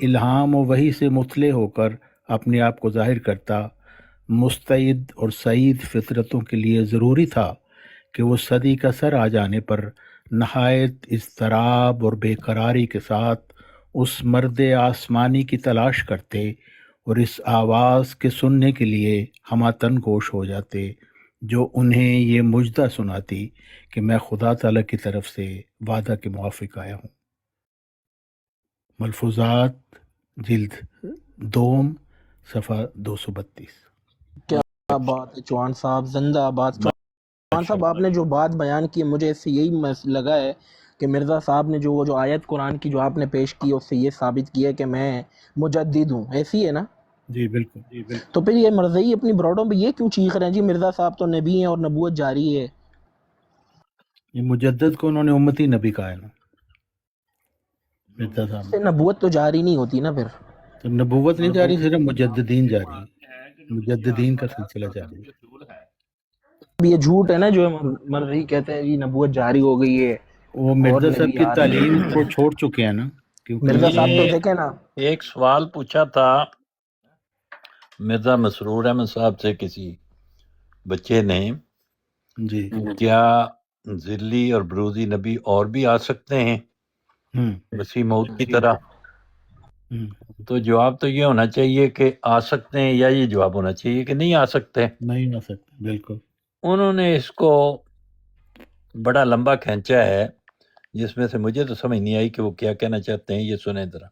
الہام و وحی سے مطلع ہو کر اپنے آپ کو ظاہر کرتا مستعد اور سعید فطرتوں کے لیے ضروری تھا کہ وہ صدی کا سر آ جانے پر نہایت اضطراب اور بے قراری کے ساتھ اس مرد آسمانی کی تلاش کرتے اور اس آواز کے سننے کے لیے ہمہ گوش ہو جاتے جو انہیں یہ مژدہ سناتی کہ میں خدا تعالیٰ کی طرف سے وعدہ کے موافق آیا ہوں۔ ملفوظات جلد دوم صفحہ 232۔ کیا بات ہے چوہان صاحب، زندہ آباد چوہان صاحب۔ آپ نے جو بات بیان کی مجھے اس سے یہی لگا ہے کہ مرزا صاحب نے جو آیت قرآن کی جو آپ نے پیش کی اس سے یہ ثابت کیا کہ میں مجدد ہوں، ایسی ہے نا؟ جی بالکل۔ تو پھر یہ مرزئی اپنی بروڈوں پہ یہ کیوں چیخ رہے ہیں جی مرزا صاحب تو نبی ہیں اور نبوت جاری ہے؟ یہ مجدد کو انہوں نے امتی نبی کہا ہے نا مرزا صاحب سے نبوت تو جاری نہیں ہوتی نا پھر؟ تو نبوت نہیں جاری، صرف مجددین جاری ہے، مجددین کا سلسلہ جاری ہے۔ اب یہ جھوٹ ہے نا جو مرزئی کہتے ہیں جی نبوت جاری ہو گئی ہے وہ اور مرزا صاحب نبی کی آ رہے تعلیم ہیں۔ کو چھوڑ چکے ہیں نا، کیونکہ مرزا صاحب تو یہ دیکھیں نا، ایک سوال پوچھا تھا مرزا مسرور احمد صاحب سے کسی بچے نے، جی کیا ذلی اور بروزی نبی اور بھی آ سکتے ہیں مسیح موعود کی طرح؟ تو جواب تو یہ ہونا چاہیے کہ آ سکتے ہیں، یا یہ جواب ہونا چاہیے کہ نہیں آ سکتے۔ نہیں آ سکتے، بالکل۔ انہوں نے اس کو بڑا لمبا کھینچا ہے جس میں سے مجھے تو سمجھ نہیں آئی کہ وہ کیا کہنا چاہتے ہیں، یہ سنیں ذرا۔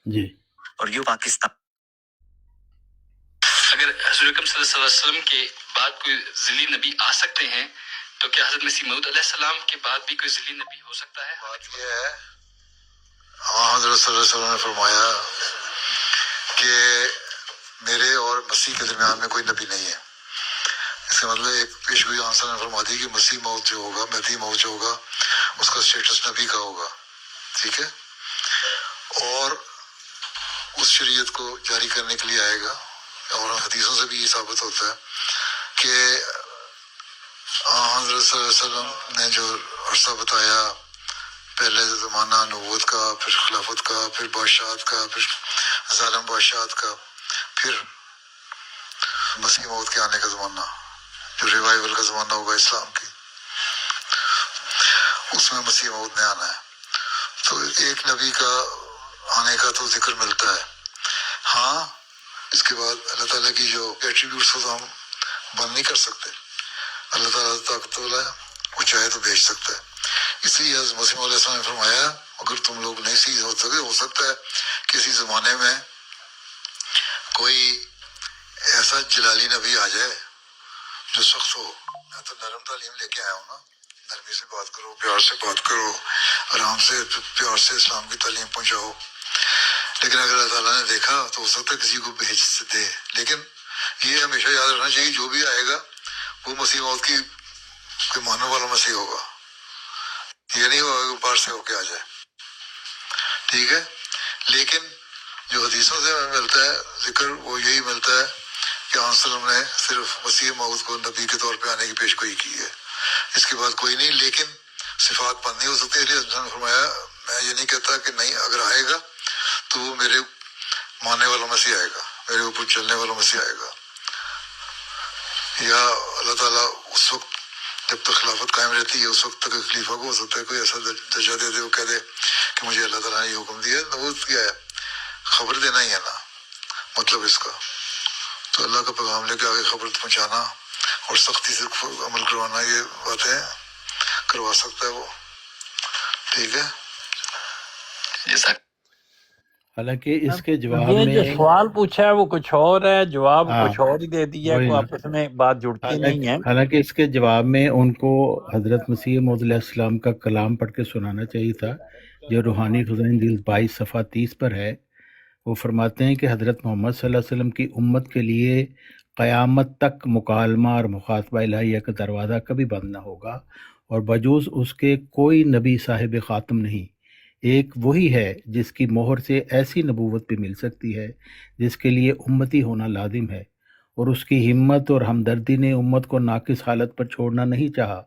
جی اور یوں پاکستان اگر حضور اکرم صلی اللہ علیہ وسلم کے بعد کوئی ذلی نبی آ سکتے ہیں تو کیا حضرت مسیح موعود علیہ السلام کے بعد بھی کوئی ذلی نبی ہو سکتا ہے؟ بات یہ ہے، حضرت صلی اللہ علیہ وسلم نے فرمایا کہ میرے اور مسیح کے درمیان میں کوئی نبی نہیں ہے۔ اس کا مطلب ایک پیشگوئی آنسر نے فرما دی کہ مسیح موعود جو ہوگا، مہدی موعود جو ہوگا، اس کا سٹیٹس نبی کا ہوگا، ٹھیک ہے، اور اس شریعت کو جاری کرنے کے لیے آئے گا۔ اور حدیثوں سے بھی یہ ثابت ہوتا ہے کہ حضرت صلی اللہ علیہ وسلم نے جو عرصہ بتایا، پہلے زمانہ نبوت کا، پھر خلافت کا، پھر بادشاہت کا، پھر ظالم بادشاہت کا، پھر مسیح موعود کے آنے کا زمانہ، جو ریوائول کا زمانہ ہوگا اسلام کی، اس میں مسیح موعود نے آنا ہے۔ تو ایک نبی کا آنے کا تو ذکر ملتا ہے۔ ہاں، اس کے بعد اللہ تعالیٰ کی جو ایٹریبیوٹس کو ہم بند نہیں کر سکتے۔ اللہ تعالیٰ طاقت والا ہے، وہ چاہے تو بھیج سکتا ہے۔ اس لیے حضرت مسیح علیہ السلام نے فرمایا اگر تم لوگ نہیں سیدھ ہو سکتا ہے کسی زمانے میں کوئی ایسا جلالی نبی آ جائے جو سخت ہو۔ میں تو نرم تعلیم لے کے آیا ہوں نا، نرمی سے بات کرو، پیار سے بات کرو، آرام سے پیار سے اسلام کی تعلیم پہنچاؤ۔ لیکن اگر اللہ تعالیٰ نے دیکھا تو ہو سکتا ہے کسی کو بھیج دے، لیکن یہ ہمیشہ یاد رکھنا چاہیے جو بھی آئے گا وہ مسیح موعود کی ماننے والا مسیح ہوگا، یہ نہیں ہوگا کہ باہر سے ہو کے آ جائے، ٹھیک ہے۔ لیکن جو حدیثوں سے ہمیں ملتا ہے ذکر وہ یہی ملتا ہے کہ آن وسلم نے صرف مسیح موعود کو نبی کے طور پہ آنے کی پیشگوئی کی ہے، اس کے بعد کوئی نہیں۔ لیکن صفات بند نہیں ہو سکتی، اس لیے حضرت نے فرمایا میں یہ نہیں کہتا کہ نہیں، اگر آئے گا تو وہ میرے ماننے والا مسیح آئے گا، میرے اوپر چلنے والا مسیح آئے گا، یا اللہ تعالیٰ اس وقت جب تک خلافت قائم رہتی ہے اس وقت تک خلیفہ کو ہو سکتا ہے کوئی ایسا درجہ دے دے، وہ کہہ دے کہ مجھے اللہ تعالیٰ نے یہ حکم دیا ہے۔ نبوت کیا ہے؟ خبر دینا ہی ہے نا مطلب اس کا۔ تو اللہ کا پیغام لے کے آگے خبر پہنچانا اور سختی سے عمل کروانا، یہ باتیں کروا سکتا ہے وہ، ٹھیک ہے۔ حالانکہ اس کے جواب یہ میں جو سوال پوچھا ہے وہ کچھ اور ہے، جواب کچھ اور ہی دے دیا ہے، وہی کوئی نا۔ آپس میں بات جڑتی نہیں ہے۔ حالانکہ اس کے جواب میں ان کو حضرت مسیح موعود علیہ السلام کا کلام پڑھ کے سنانا چاہیے تھا، جو روحانی خزائن جلد 22 صفحہ 30 پر ہے۔ وہ فرماتے ہیں کہ حضرت محمد صلی اللہ علیہ وسلم کی امت کے لیے قیامت تک مکالمہ اور مخاطبہ الہیہ کا دروازہ کبھی بند نہ ہوگا، اور بجوز اس کے کوئی نبی صاحب خاتم نہیں۔ ایک وہی ہے جس کی مہر سے ایسی نبوت بھی مل سکتی ہے جس کے لیے امتی ہونا لازم ہے، اور اس کی ہمت اور ہمدردی نے امت کو ناقص حالت پر چھوڑنا نہیں چاہا،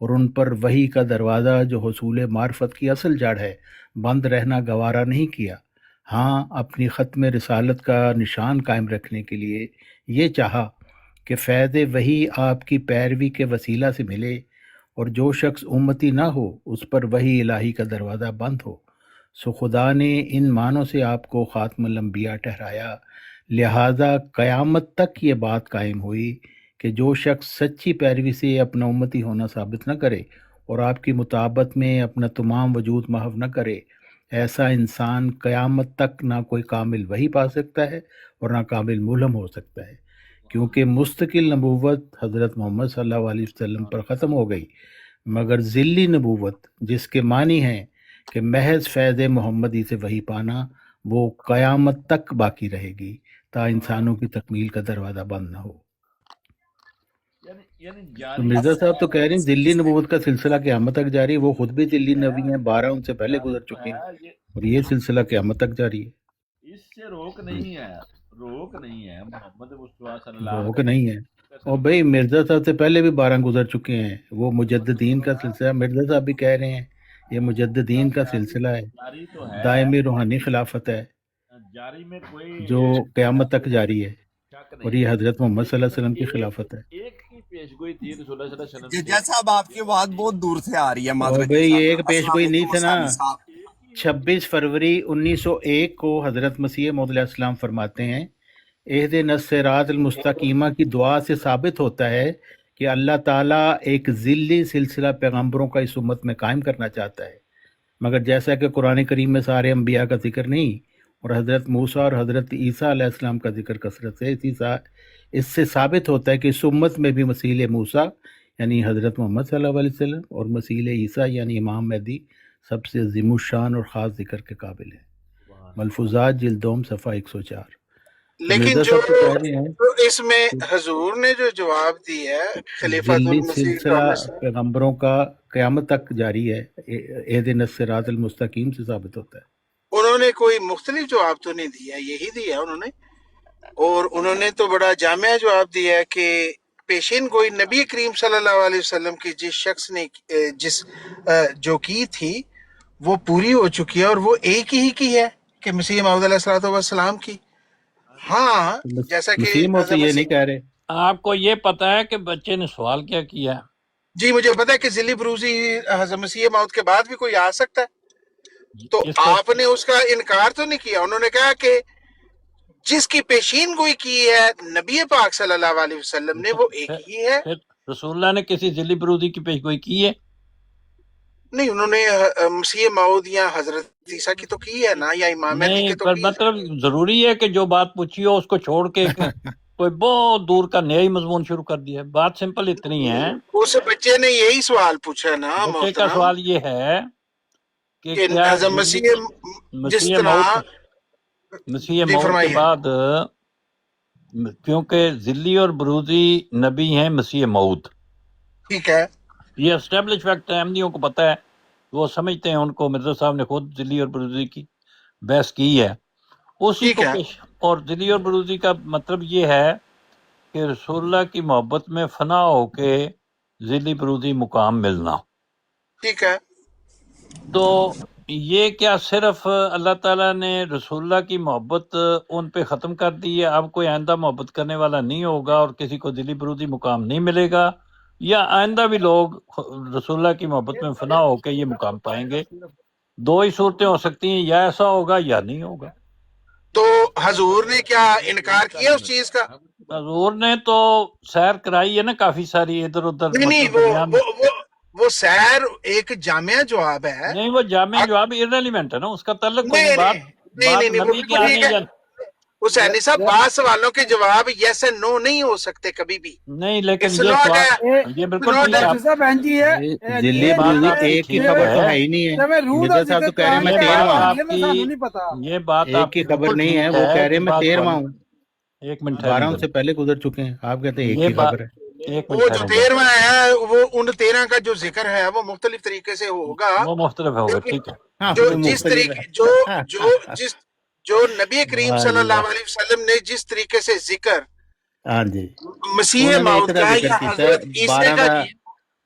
اور ان پر وحی کا دروازہ جو حصول معرفت کی اصل جڑ ہے بند رہنا گوارا نہیں کیا، ہاں اپنی ختم رسالت کا نشان قائم رکھنے کے لیے یہ چاہا کہ فیض وحی آپ کی پیروی کے وسیلہ سے ملے، اور جو شخص امتی نہ ہو اس پر وحی الہی کا دروازہ بند ہو، سو خدا نے ان معنوں سے آپ کو خاتم الانبیاء ٹھہرایا، لہذا قیامت تک یہ بات قائم ہوئی کہ جو شخص سچی پیروی سے اپنا امتی ہونا ثابت نہ کرے اور آپ کی مطابقت میں اپنا تمام وجود محو نہ کرے، ایسا انسان قیامت تک نہ کوئی کامل وحی پا سکتا ہے اور نہ کامل ملہم ہو سکتا ہے، کیونکہ مستقل نبوت حضرت محمد صلی اللہ علیہ وسلم پر ختم ہو گئی، مگر ذلی نبوت جس کے معنی ہیں کہ محض فیض محمدی سے وحی پانا، وہ قیامت تک باقی رہے گی تا انسانوں کی تکمیل کا دروازہ بند نہ ہو۔ تو مرزا صاحب تو کہہ رہے ہیں ذلی نبوت کا سلسلہ قیامت تک جاری ہے، وہ خود بھی ذلی نبی ہیں، 12 ان سے پہلے گزر چکے ہیں، اور یہ سلسلہ قیامت تک جاری ہے۔ اس سے روک نہیں ہے محمد مصطفیٰ صلی اللہ روک نہیں ہے، اور بھئی مرزا صاحب سے پہلے بھی 12 گزر چکے ہیں، وہ مجددین کا سلسلہ، مرزا صاحب بھی کہہ رہے ہیں یہ مجددین کا سلسلہ ہے، جاری تو ہے، دائمی روحانی خلافت ہے جاری میں کوئی جو قیامت تک جاری ہے، شک اور نہیں یہ حضرت محمد صلی اللہ علیہ وسلم کی خلافت ہے۔ ایک کی پیشگوئی تھی رسول اللہ صلی اللہ علیہ وسلم ججا صاحب آپ کی آواز بہت دور سے آ رہی ہے، اور معذرت کے بھئی یہ ساتھ۔ ایک پیش السلام گوئی نہیں علیکم تھا نا، اسلامی صاحب۔ 26 فروری 1901 کو حضرت مسیح موعود علیہ السلام فرماتے ہیں، اہدنا الصراط المستقیمہ کی دعا سے ثابت ہوتا ہے کہ اللہ تعالیٰ ایک ذلی سلسلہ پیغمبروں کا اس امت میں قائم کرنا چاہتا ہے، مگر جیسا کہ قرآن کریم میں سارے انبیاء کا ذکر نہیں اور حضرت موسیٰ اور حضرت عیسیٰ علیہ السلام کا ذکر کثرت سے، اس سے ثابت ہوتا ہے کہ اس امت میں بھی مسیح موسیٰ یعنی حضرت محمد صلی اللہ علیہ وسلم اور مسیح عیسیٰ یعنی امام مہدی سب سے عظیم الشان اور خاص ذکر کے قابل ہیں۔ ملفوظات جلد دوم صفحہ 104۔ لیکن مرزا جو صاحب تو کہہ رہے ہیں جو اس میں حضور نے جو جواب دی ہے خلیفۃ ذلی المسیح سلسلہ السلام، پیغمبروں کا قیامت تک جاری ہے، اہدنا الصراط المستقیم سے ثابت ہوتا ہے۔ انہوں نے کوئی مختلف جواب تو نہیں دیا، یہی دیا انہوں نے، اور انہوں نے تو بڑا جامع جواب دیا ہے کہ پیشین گوئی نبی کریم صلی اللہ علیہ وسلم کی جس شخص نے جو کی تھی وہ پوری ہو چکی ہے، اور وہ ایک ہی کی ہے کہ مسیح موعود علیہ الصلوۃ والسلام کی۔ ہاں جیسا کہ مسیح موعود تو حضرت یہ مسیح، نہیں کہہ رہے۔ آپ کو یہ پتا ہے کہ بچے نے سوال کیا کیا ہے؟ جی مجھے پتا ہے کہ ذلی بروزی حضرت مسیح موعود کے بعد بھی کوئی آ سکتا ہے، تو اس کو آپ نے اس کا انکار تو نہیں کیا۔ انہوں نے کہا کہ جس کی پیشین گوئی کی ہے نبی پاک صلی اللہ علیہ وسلم نے وہ ایک ہی ہے۔ پھر رسول اللہ نے کسی ذلی برودی کی پیشگوئی کی ہے؟ نہیں، انہوں نے مسیح موعود یا حضرت عیسیٰ کی تو کی ہے نا، یا امام مہدی نہیں، کی تو پر کی ہے۔ مطلب ضروری ہے کہ جو بات پوچھی ہو اس کو چھوڑ کے کوئی بہت دور کا نیا ہی مضمون شروع کر دیا ہے؟ بات سمپل اتنی ہے۔ اس بچے نے یہی سوال پوچھا نا بچے کا محترم، سوال یہ ہے کہ کہ کیا حضرت مسیح جس مسیح طرح، مسیح جی موت کے فرمائیے۔ بعد، کیونکہ ذلی اور بروزی نبی ہیں مسیح موت، ٹھیک ہے، یہ اسٹیبلش فیکٹ ہے، احمدیوں کو پتہ ہے، وہ سمجھتے ہیں، ان کو مرزا صاحب نے خود ذلی اور بروزی کی بحث کی ہے، اسی ٹھیک کو ہے، پیش۔ اور ذلی اور بروزی کا مطلب یہ ہے کہ رسول اللہ کی محبت میں فنا ہو کے ذلی بروزی مقام ملنا۔ ٹھیک ہے۔ تو یہ کیا صرف اللہ تعالیٰ نے رسول اللہ کی محبت ان پہ ختم کر دی ہے، اب کوئی آئندہ محبت کرنے والا نہیں ہوگا اور کسی کو ذلی برودی مقام نہیں ملے گا، یا آئندہ بھی لوگ رسول اللہ کی محبت میں فنا ہو کے یہ مقام پائیں گے؟ دو ہی صورتیں ہو سکتی ہیں، یا ایسا ہوگا یا نہیں ہوگا۔ تو حضور نے کیا انکار کیا اس چیز کا؟ حضور نے تو سیر کرائی ہے نا کافی ساری ادھر ادھر، نہیں نہیں، مطلب درمیان میں۔ وہ سیر ایک جامع جواب ہے۔ نہیں، وہ جامع جواب ارریلیونٹ ہے نا، اس کا تعلق کوئی نہیں نہیں، بات نہیں نہیں نہیں، وہ نبی کے بالکل ٹھیک آنے ہے یا حسینی صاحب، بعض سوالوں کے جواب یس اینڈ نو نہیں ہو سکتے کبھی بھی۔ نہیں، لیکن It's یہ not سوال a- یہ بالکل not ٹھیک ہے a- آپ، ذلی یہ بات بروزی آپ کی ایک کی ٹھیک خبر تو ہے، ہے ہی نہیں ہے، مرزا صاحب تو کہہ رہے ہیں میں یہ 13واں بات ہوں، آپ کی، یہ بات ایک آپ کی کی خبر بالکل نہیں ہے، ٹھیک وہ کہہ رہے ہیں یہ میں بات 13واں ہوں، ایک منٹ 12 ٹھہریں سے پہلے گزر چکے ہیں، آپ کہتے ہیں ایک یہ کی بات خبر ہے۔ ایک منٹ وہ جو ٹھہریں 13واں ہے وہ ان 13 کا جو ذکر ہے وہ مختلف طریقے سے ہوگا، وہ مختلف ہوگا، لیکن ٹھیک ہے۔ ہاں جو وہ جس مختلف طریقے ہے۔ جو نبی کریم واہ صلی جی اللہ واہ، علیہ وسلم نے جس طریقے سے ذکر ہاں جی، مسیح انہوں نے موعود اتنا کا ذکر یا کیتا حضرت عیسیٰ 12 کا دا کی،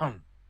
ਹੋ।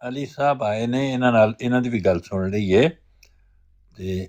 ਅਲੀ ਸਾਹਿਬ ਆਏ ਨੇ, ਇਹਨਾਂ ਦੀ ਵੀ ਗੱਲ ਸੁਣ ਲਈਏ ਤੇ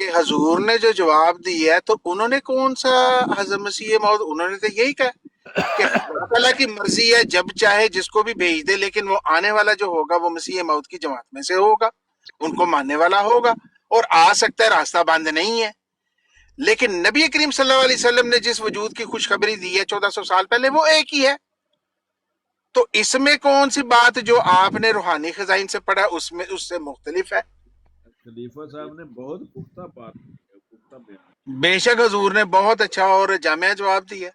کہ حضور نے جو جواب دیا ہے تو انہوں نے کون سا حضرت مسیح موعود، انہوں نے تو یہی کہا کہ اللہ تعالیٰ کی مرضی ہے جب چاہے جس کو بھی بھیج دے، لیکن وہ آنے والا جو ہوگا وہ مسیح موعود کی جماعت میں سے ہوگا، ان کو ماننے والا ہوگا اور آ سکتا ہے، راستہ بند نہیں ہے۔ لیکن نبی کریم صلی اللہ علیہ وسلم نے جس وجود کی خوشخبری دی ہے 1400 سال پہلے، وہ ایک ہی ہے۔ تو اس میں کون سی بات جو آپ نے روحانی خزائن سے پڑھا اس میں اس سے مختلف ہے؟ خلیفہ صاحب نے بہت پختہ بات کی ہے، پختہ بیان۔ بے شک حضور نے بہت اچھا اور جامع جواب دیا۔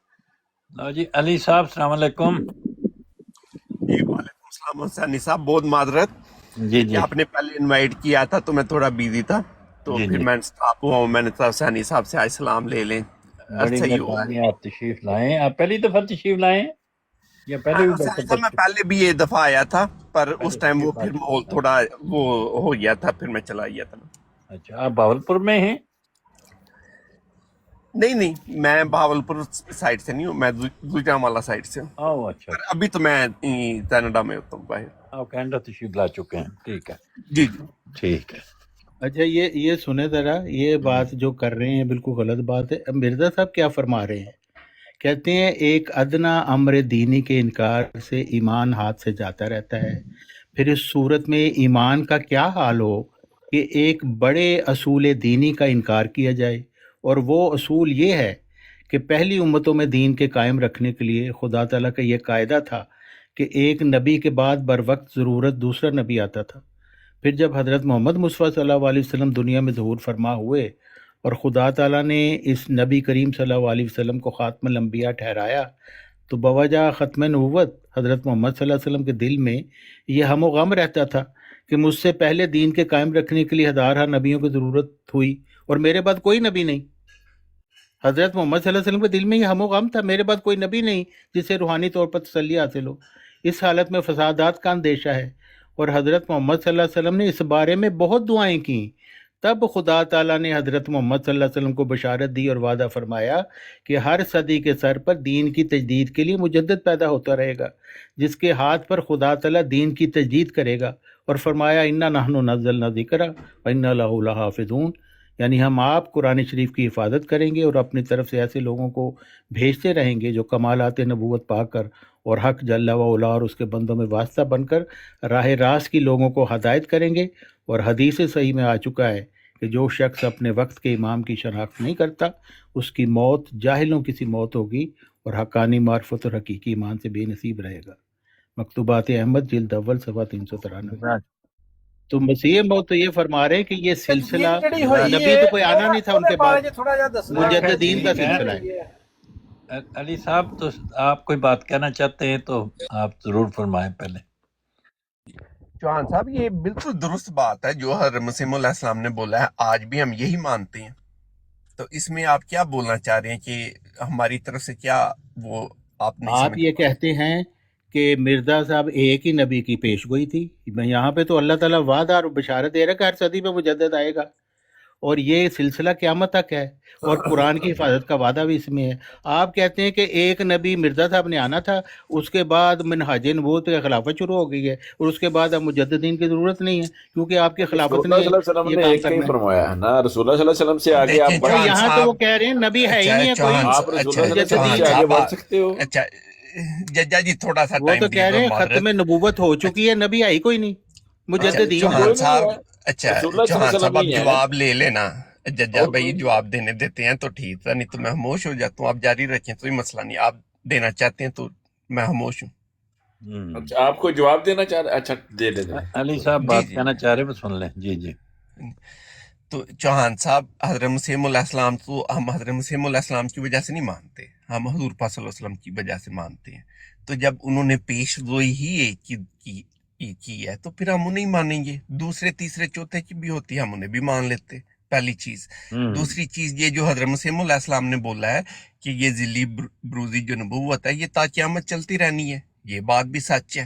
جی علی صاحب السلام علیکم۔ جی وعلیکم السلام حسین صاحب، بہت معذرت جی کہ جی آپ نے پہلے انوائٹ کیا تھا تو میں تھوڑا بیزی تھا، تو جی پھر جی میں اسٹاپ ہوا ہوں، میں نے کہا حسین صاحب سے آج سلام لے لیں۔ بڑی صحیح ہوا مہربانی، آپ تشریف لائیں۔ آپ پہلی دفعہ تشریف لائیں ہیں یا پہلے بھی حسین بیٹھے صاحب میں تھے؟ پہلے بھی یہ دفعہ آیا تھا، پر اس اچھا ٹائم یہ وہ بات پھر ماحول تھوڑا وہ ہو گیا تھا، پھر میں چلا گیا تھا۔ اچھا، آپ باولپور میں ہیں؟ نہیں میں بہاولپور سائڈ سے نہیں ہوں، میں گجران والا سائڈ سے ہوں، اوہ اچھا پر اچھا، ابھی تو میں کینیڈا میں ہوتا ہوں باہر۔ آپ کینیڈا تشریف لا چکے ہیں، ٹھیک ہے جی ٹھیک ہے۔ اچھا یہ سنیں ذرا، یہ بات جو کر رہے ہیں بالکل غلط بات ہے۔ اب مرزا صاحب کیا فرما رہے ہیں؟ کہتے ہیں ایک ادنا امر دینی کے انکار سے ایمان ہاتھ سے جاتا رہتا ہے۔ پھر اس صورت میں ایمان کا کیا حال ہو کہ ایک بڑے اصول دینی کا انکار کیا جائے، اور وہ اصول یہ ہے کہ پہلی امتوں میں دین کے قائم رکھنے کے لیے خدا تعالیٰ کا یہ قاعدہ تھا کہ ایک نبی کے بعد بر وقت ضرورت دوسرا نبی آتا تھا۔ پھر جب حضرت محمد مصطفیٰ صلی اللہ علیہ وسلم دنیا میں ظہور فرما ہوئے اور خدا تعالیٰ نے اس نبی کریم صلی اللہ علیہ وسلم کو خاتم الانبیاء ٹھہرایا، تو بوجہ ختم نبوت حضرت محمد صلی اللہ علیہ وسلم کے دل میں یہ ہم و غم رہتا تھا کہ مجھ سے پہلے دین کے قائم رکھنے کے لیے ہزارہ نبیوں کی ضرورت ہوئی اور میرے بعد کوئی نبی نہیں۔ حضرت محمد صلی اللہ علیہ وسلم کے دل میں یہ ہم و غم تھا، میرے بعد کوئی نبی نہیں جسے روحانی طور پر تسلی حاصل ہو۔ اس حالت میں فسادات کا اندیشہ ہے، اور حضرت محمد صلی اللہ علیہ وسلم نے اس بارے میں بہت دعائیں کیں۔ تب خدا تعالیٰ نے حضرت محمد صلی اللہ علیہ وسلم کو بشارت دی اور وعدہ فرمایا کہ ہر صدی کے سر پر دین کی تجدید کے لیے مجدد پیدا ہوتا رہے گا، جس کے ہاتھ پر خدا تعالیٰ دین کی تجدید کرے گا، اور فرمایا انا نحن نزلنا ذکر وانا لہ لحافظون، یعنی ہم آپ قرآن شریف کی حفاظت کریں گے اور اپنی طرف سے ایسے لوگوں کو بھیجتے رہیں گے جو کمالات نبوت پا کر اور حق جل و علا اور اس کے بندوں میں واسطہ بن کر راہ راست کی لوگوں کو ہدایت کریں گے۔ اور حدیث صحیح میں آ چکا ہے کہ جو شخص اپنے وقت کے امام کی شناخت نہیں کرتا، اس کی موت جاہلوں کی سی موت ہوگی اور حقانی معرفت اور حقیقی ایمان سے بے نصیب رہے گا۔ مکتوبات احمد جلد اول صفحہ 393۔ تو مسیح موت تو یہ فرما رہے ہیں کہ یہ سلسلہ نبی تو کوئی آنا نہیں تھا ان کے بعد، مجددین کا سلسلہ ہے۔ علی صاحب تو آپ کوئی بات کہنا چاہتے ہیں تو آپ ضرور فرمائیں پہلے۔ چوہان صاحب یہ بالکل درست بات ہے جو حضرت مسیح علیہ السلام نے بولا ہے، آج بھی ہم یہی مانتے ہیں۔ تو اس میں آپ کیا بولنا چاہ رہے ہیں کہ ہماری طرف سے کیا وہ آپ نہیں آپ سمجھ یہ کہتے ہیں کہ مرزا صاحب ایک ہی نبی کی پیش گوئی تھی، یہاں پہ تو اللہ تعالیٰ وعدہ اور بشارت دے رہا ہے کہ ہر صدی میں مجدد آئے گا، اور یہ سلسلہ قیامت تک ہے، اور قرآن کی حفاظت کا وعدہ بھی اس میں ہے۔ آپ کہتے ہیں کہ ایک نبی مرزا صاحب نے آنا تھا، اس کے بعد منہاج نبوت کا خلافت شروع ہو گئی ہے، اور اس کے بعد اب مجددین کی ضرورت نہیں ہے کیونکہ آپ کی خلافت رسول اللہ صلی اللہ علیہ وسلم یہ نے کام ایک ہی کرنا ہے۔ فرمایا ہے نا، رسول اللہ صلی اللہ علیہ وسلم سے آگے آپ دیکھیں بڑھ تو چوہان یہاں تو صاحب، وہ کہہ رہے ہیں نبی ہے ہی نہیں ہے کوئی آپ رسول اللہ صلی اللہ علیہ وسلم مجددین۔ سے آگے بڑھ سکتے ہو۔ اچھا ججا جی تھوڑا سا وہ ٹائم تو کہہ رہے دیجیے، ہیں معذرت۔ ختم نبوت ہو چکی ہے، نبی ہے ہی کوئی نہیں، مجددین چوہان ہے۔ کوئی نہیں صاحب، ہے، اچھا رسول اللہ صلی اللہ چوہان علیہ صاحب وسلم آپ ہی ہے۔ جواب لے لینا، ججا اور بھائی کوئی جواب دینے دیتے ہیں تو ٹھیک ہے، نہیں تو میں خاموش ہو جاتا ہوں۔ آپ جاری رکھیں، کوئی مسئلہ نہیں، آپ دینا چاہتے ہیں تو میں خاموش ہوں۔ اچھا آپ کو جواب دینا چاہ رہے؟ اچھا دے دیں۔ علی صاحب جی بات جی کہنا چاہ رہے ہیں، سن لیں۔ جی جی تو چوہان صاحب، حضرت مسیح علیہ السلام کو ہم حضرت مسیح علیہ السلام کی وجہ سے نہیں مانتے، ہم حضور پاک صلی اللہ علیہ وسلم کی وجہ سے مانتے ہیں۔ تو جب انہوں نے پیش گوئی ہی ایک کی ہے تو پھر ہم انہیں مانیں گے، دوسرے تیسرے چوتھے کی بھی ہوتی ہے ہم انہیں بھی مان لیتے، پہلی چیز۔ دوسری چیز یہ جو حضرت مسیح علیہ السلام نے بولا ہے کہ یہ ذلی بروزی جو نبوت ہے یہ تا قیامت چلتی رہنی ہے، یہ بات بھی سچ ہے،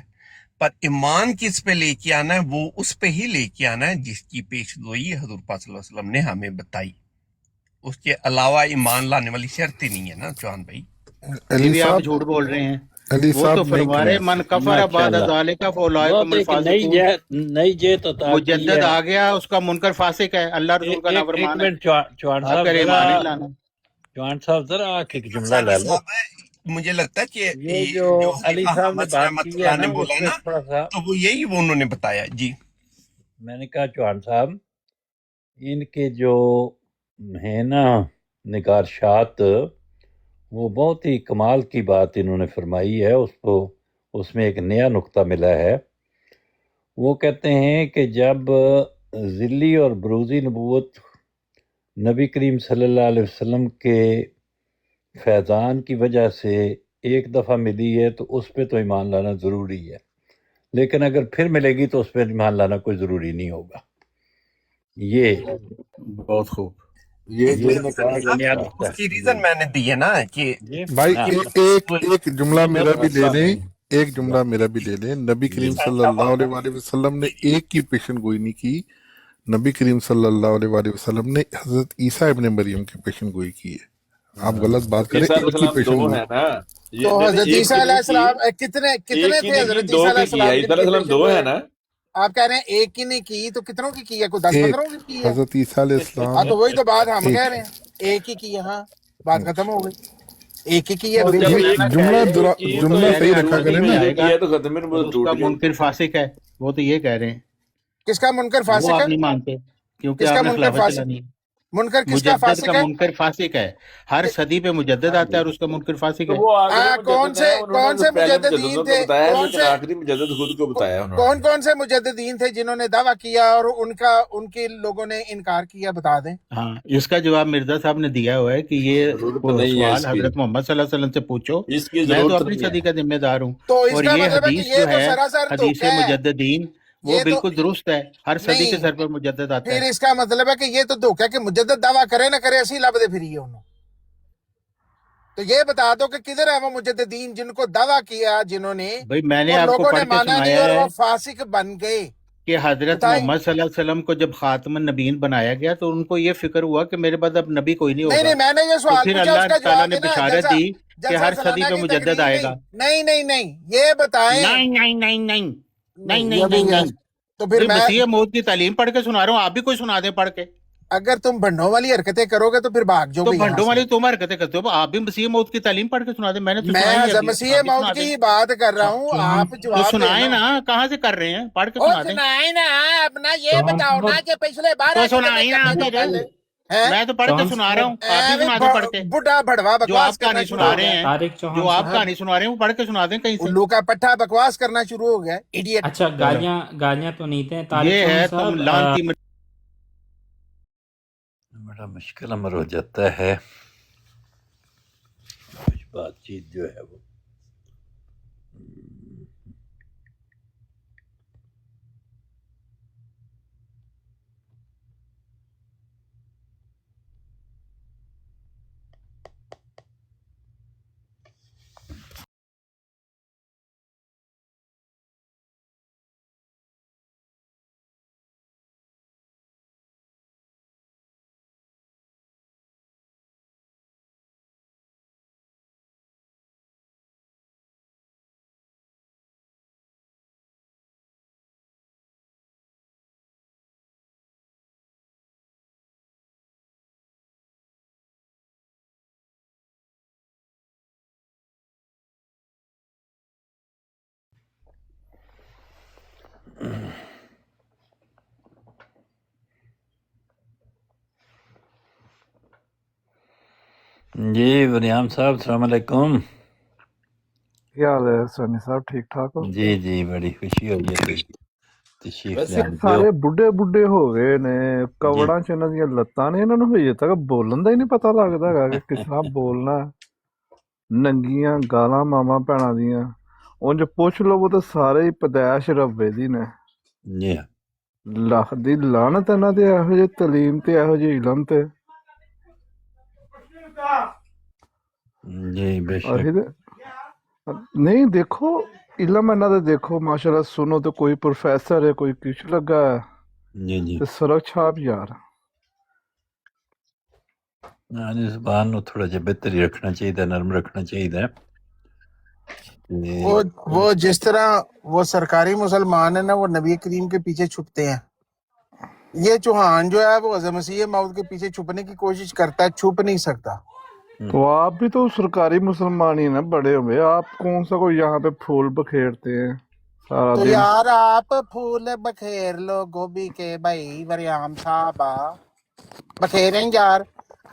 پر ایمان کس پہ لے کے آنا ہے، وہ اس پہ ہی لے کے آنا ہے جس کی پیش گوئی حضور پاک صلی اللہ علیہ وسلم نے ہمیں بتائی، اس کے علاوہ ایمان لانے والی شرط ہی نہیں ہے نا چوہان بھائی۔ یہ بھی آپ جھوٹ بول رہے ہیں، علی وہ تو صاحب نہیں فرما رہے من کفر بعد ماشاءاللہ ذالک فاولئک بہت ایک الفاسقون، نئی جہت عطا کی مجدد ہے۔ آ گیا اس کا منکر فاسق ہے، اللہ رسول کا ایک نافرمان ہے، منٹ چوہان آپ صاحب کا ذرا، ایمان نہیں لانا۔ چوہان صاحب ذرا ایک جملہ سادہ لے لو۔ صاحب ہے، مجھے لگتا ہے کہ یہ جو جو علی حلیفہ صاحب نے حامد بات رحمۃ کی ہے اللہ نے نا، بولا اس ہے میں نا، تھوڑا سا تو وہ یہی وہ انہوں نے بتایا جی۔ میں نے کہا چوہان صاحب ان کے جو ہیں نا نگارشات، وہ بہت ہی کمال کی بات انہوں نے فرمائی ہے، اس میں ایک نیا نقطہ ملا ہے۔ وہ کہتے ہیں کہ جب ذلی اور بروزی نبوت نبی کریم صلی اللہ علیہ وسلم کے فیضان کی وجہ سے ایک دفعہ ملی ہے تو اس پہ تو ایمان لانا ضروری ہے، لیکن اگر پھر ملے گی تو اس پہ ایمان لانا کوئی ضروری نہیں ہوگا۔ یہ بہت خوب۔ یہ جو یہ نے کہا یہ نیا اب نقطہ اس ہے۔ کی ریزن میں نے دی ہے نا کہ جی بھائی ہاں، ایک جملہ میرا بھی لے لیں، جی ایک جملہ میرا بھی لے لیں۔ نبی کریم صلی اللہ علیہ وآلہ وسلم نے ایک کی پیشن گوئی نہیں کی، نبی کریم صلی اللہ علیہ وآلہ وسلم نے حضرت عیسیٰ ابن مریم کی پیشن گوئی کی ہے۔ آپ غلط بات کریں، عیسیٰ علیہ ایک کی السلام پیشن دو گوئی۔ ہے نا، یہ تو نہیں حضرت ایک عیسیٰ کی علیہ نہیں کی، السلام کتنے ایک تھے کی نہیں حضرت کی، دو عیسیٰ علیہ کی کی ہے۔ السلام عیسیٰ علیہ جن کی السلام پیشن دو گوئی ہے ہے؟ نا، آپ کہہ رہے ہیں ایک کی نہیں کی، تو کتنوں کی کی ہے؟ کوئی 10 ایک 15 کی کی ہے؟ حضرت عیسیٰ علیہ ہاں السلام تو وہی تو بات ہم ایک کہہ رہے ہیں، ایک ہی کی ہے، ہاں بات ختم ہو گئی، ایک ہی کی ہے تو دوسری جب یہ ایک کی جملہ ایک ہی کی تو جملہ ایک صحیح نے رکھا دوسری کریں میں نا۔ یہ کی ہے تو ختم اور میں اس ٹوٹ کا گئی۔ منکر فاسق ہے، وہ تو یہ کہہ رہے ہیں، کس کا منکر وہ فاسق آپ ہے؟ نہیں مانتے کیونکہ کس آپ کا نے منکر خلافت فاسق؟ چلانی ہے۔ منکر کس کا مجدد کا فاسق ہے؟ منکر فاسق ہے، ہر صدی پہ مجدد آتا ہے اور اس کا منکر فاسق تو ہے۔ وہ آخری کون مجدد سے ہیں، انہوں نے کون تو سے پہلے مجددین مجددوں تھے؟ کو بتایا، کون لیکن سے آخری مجدد خود کو بتایا انہوں نے۔ کون سے مجددین تھے جنہوں نے دعویٰ کیا اور ان کے لوگوں نے انکار کیا؟ بتا دیں۔ ہاں، اس کا جواب مرزا صاحب نے دیا ہوا ہے کہ یہ ضرورت نہیں ہے سوال اس کی، حضرت محمد صلی اللہ علیہ وسلم سے پوچھو، اس کی میں تو ضرورت اپنی نہیں ہے۔ صدی کا ذمہ دار ہوں۔ تو اس اور کا یہ مطلب ہے کہ حدیث یہ جو تو ہے، سراسر حدیث دھوکہ ہے، مجددین، وہ یہ تو بالکل درست ہے، ہر صدی کے نہیں۔ سر پر مجدد آتا پھر ہے۔ اس کا مطلب ہے کہ یہ تو دھوکہ ہے کہ مجدد دعویٰ کرے نہ کرے اسی لب دے پھری انہوں۔ تو یہ بتا دو کہ کدھر ہے وہ مجددین جن کو دعویٰ کیا، جنہوں نے بھائی میں نے اور آپ کو لوگوں نے پڑھ کے مانا نہیں سنایا اور ہے وہ فاسق بن گئے؟ کہ حضرت بتائیں۔ محمد صلی اللہ علیہ وسلم کو جب خاتم النبیین بنایا گیا تو ان کو یہ فکر ہوا کہ میرے بعد اب نبی کوئی نہیں نہیں ہوگا، نہیں، میں نے یہ تو سوال پھر پوچھا، اس اللہ کا تعالیٰ جواب نے دینا۔ بشارت دی کہ جلسہ ہر صدی سالانہ پہ کی مجدد تقریر آئے گا۔ نہیں، یہ بتائیں۔ نہیں نہیں نہیں نہیں نہیں نہیں یہ بھی نہیں ہے۔ نہیں، تو پھر بھائی میں، مسیح موعود کی تعلیم پڑھ کے سنا رہا ہوں، آپ بھی کوئی سنا دیں پڑھ کے۔ اگر تم بھنڈوں والی حرکتیں کرو گے تو پھر بھاگ جاؤ تو گے یہاں بھنڈوں سے۔ والی تم حرکتیں کرتے ہو، آپ بھی مسیح موعود کی تعلیم پڑھ کے سنا دیں، میں نے تو میں سنائی ہے حضرت ابھی، مسیح آپ بھی موعود سنا کی دیں۔ ہی بات کر رہا ہوں، آپ تو جواب سنائیں دینا۔ نا، کہاں سے کر رہے ہیں، پڑھ کے او سنا دیں۔ سنائیں نا، اپنا یہ بتاؤ نا کہ پچھلے 12 تو خطبے سنائیں نا کرنے تو پھر، پہلے ہیں؟ میں تو پڑھ کے سنا رہا ہوں، آپ بھی سنا دیں پڑھ کے۔ بڈھا بھڑوا جو بکواس آپ کرنا کہانی شروع سنا ہو رہے گیا۔ ہیں، جو آپ کہانی سنا رہے ہیں وہ پڑھ کے سنا دیں کہیں سے۔ الو کا پٹھا بکواس کرنا شروع ہو گیا، ایڈیٹ۔ اچھا، گالیاں تو نہیں تھے طارق یہ ہے چوہان تم صاحب۔ لانتی بڑا مشکل امر ہو جاتا ہے کچھ بات چیت جو ہے وہ۔ جی بنیام صاحب السلام علیکم۔ کیا حال ہے سونی صاحب، ٹھیک ٹھاک ہو؟ جی بڑی خوشی ہوئی ہے تشریف ویسے لے آئے سارے جو۔ بڈھے ہو گئے نے، جی کوڑاں چ انہاں دیاں لتاں نے، انہاں نوں ہجے تک بولن دا ہی نہیں پتہ لگدا ہے کہ کس طرح بولنا ہے۔ ننگیاں گالاں ماما بھੈਣਾں دیاں، اونج پوچھ لو وہ تو سارے ہی پیدائش ربے دی نے۔ جی لکھ دی لعنت انہاں تے ایہو جہی تعلیم تے ایہو جہے علم تے۔ جی بے شک۔ اہی تے نہیں، دیکھو علم انہاں دا، دیکھو ماشاءاللہ سنو تو کوئی پروفیسر ہے، کوئی کچھ لگا ہے جی تے سرک چھاپ یار۔ زبان نو تھوڑا جہا بہتر ہی رکھنا چاہیے، نرم رکھنا چاہیے۔ وہ جس طرح وہ سرکاری مسلمان ہے نا وہ نبی کریم کے پیچھے چھپتے ہیں، یہ چوہان جو ہے وہ حضرت مسیح موعود کے پیچھے چھپنے کی کوشش کرتا ہے، چھپ نہیں سکتا۔ تو آپ بھی تو سرکاری مسلمان ہی نا بڑے ہوئے، آپ کون سا کوئی یہاں پہ پھول بکھیرتے ہیں سارا تو دن؟ یار آپ پھول بکھیر لو گوبھی کے بھائی وریام صاحب بکھیریں یار،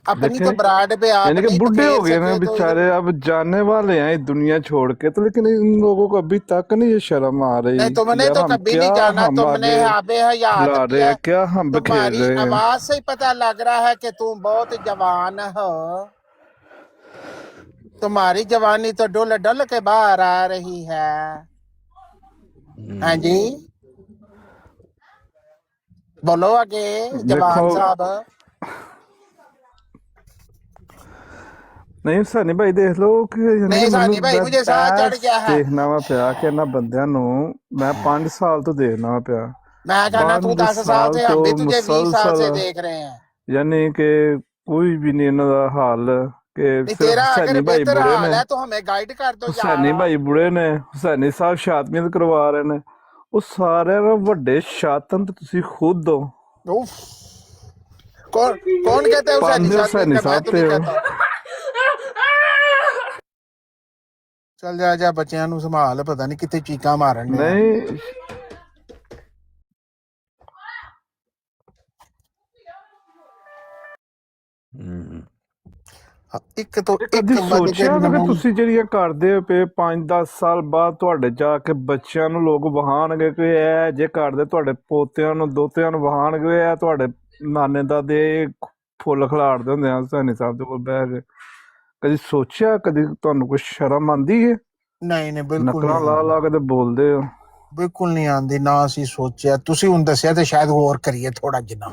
اپنی دیکھیں تو براڈ پہ آپ یعنی کہ نہیں بڈھے بکھیر ہو گئے نا سکے تو بےچارے، اب جانے والے ہیں اس دنیا چھوڑ کے، تو لیکن ان لوگوں کو ابھی تک نہیں یہ شرم آ نہیں، رہی تم کہ نے یار تو ہم کبھی کیا، نہیں جانا، ہم تم نے آگے آب حیات کھلا بھی رہے ہے، ہیں، کیا ہم بکھیر تمہاری رہے ہیں۔ آواز سے ہی پتہ لگ رہا ہے کہ تم بہت جوان ہو، تمہاری جوانی تو ڈل ڈل کے باہر آ رہی ہے۔ ہاں جی بولو آگے دیکھو جوان صاحب۔ نہیں سانی بھائی دیکھ لو کہ یعنی کہ نہیں ਮੈਨੂੰ سانی بھائی مجھے ساتھ چڑھ گیا ہے، ਦੇਖਣਾ ਵਾ ਪਿਆ ਕਿ ਇਹਨਾਂ ਬੰਦਿਆਂ ਨੂੰ ਮੈਂ 5 ਸਾਲ ਤੋਂ ਦੇਖਣਾ ਵਾ ਪਿਆ میں کہنا تو 5 10 سال ਸਾਲ سے، ہم ਤੋਂ بھی تجھے 20 سال مسلسل سے دیکھ رہے ہیں۔ ਯਾਨੀ ਕਿ ਕੋਈ ਵੀ ਨਹੀਂ ਇਹਨਾਂ ਦਾ ਹਾਲ ਕਿ نہیں ਸਿਰਫ تیرا اگر ਹੁਸੈਨੀ ਭਾਈ بہتر ਬੁੜੇ حال ਨੇ ہے تو ہمیں گائیڈ کر دو یار۔ ਹੁਸੈਨੀ ਭਾਈ ਬੁੜੇ ਨੇ ਹੁਸੈਨੀ ਸਾਹਿਬ ਸ਼ਾਤਮੀਅਤ ਕਰਵਾ ਰਹੇ ਨੇ ਉਹ ਸਾਰਿਆਂ ਨੂੰ ਵੱਡੇ ਸ਼ਾਤਨ ਤੇ ਤੁਸੀਂ ਖੁਦ ਹੋ اوف، کون کہتا ہے حسینی ਪਾਉਂਦੇ شادمیت ਹੁਸੈਨੀ کا؟ میں ਸਾਹਿਬ تو ਤੇ نہیں ਹੋ کہتا۔ چل جا جا بچیاں نو سنبھال، پتہ نہیں کتنے چیکاں مارن ڈے ہیں۔ ਨਹੀਂ ایک تو ਇਹ ایک ਕਦੀ ود کے ਸੋਚਿਆ ਵਾ ਕਿ نمون ਤੁਸੀਂ ਜਿਹੜੀਆਂ ਕਰਦੇ ਪਏ 5-10 ਸਾਲ ਬਾਅਦ ਤੁਹਾਡੇ ਜਾ ਕੇ ਬੱਚਿਆਂ ਨੂੰ ਲੋਕ ਵਹਾਣਗੇ ਕਿ ਇਹ ਜੇ ਕਰਦੇ ਤੁਹਾਡੇ ਪੋਤਿਆਂ ਨੂੰ ਦੋਤਿਆਂ ਨੂੰ ਵਹਾਣਗੇ ਇਹ ਤੁਹਾਡੇ ਨਾਨੇ ਦਾਦੇ ਫੁੱਲ ਖਿਲਾਰਦੇ ਹੁੰਦੇ ਆ ਹੁਸੈਨੀ ਸਾਹਿਬ ਦੇ ਕੋਲ ਬਹਿ ਕੇ ਕਦੀ ਸੋਚਿਆ ਕਦੀ ਤੁਹਾਨੂੰ ਕੋਈ ਸ਼ਰਮ ਆਂਦੀ ਹੈ نہیں نہیں بالکل ਨਕਲਾਂ نہیں ਲਾ آندی، ਲਾ ਕੇ ਤੇ ਬੋਲਦੇ ਹੋ بالکل نہیں آندی، نہ اسی سوچیا، تسی ہن دسیا تے شاید غور کریے تھوڑا جنا،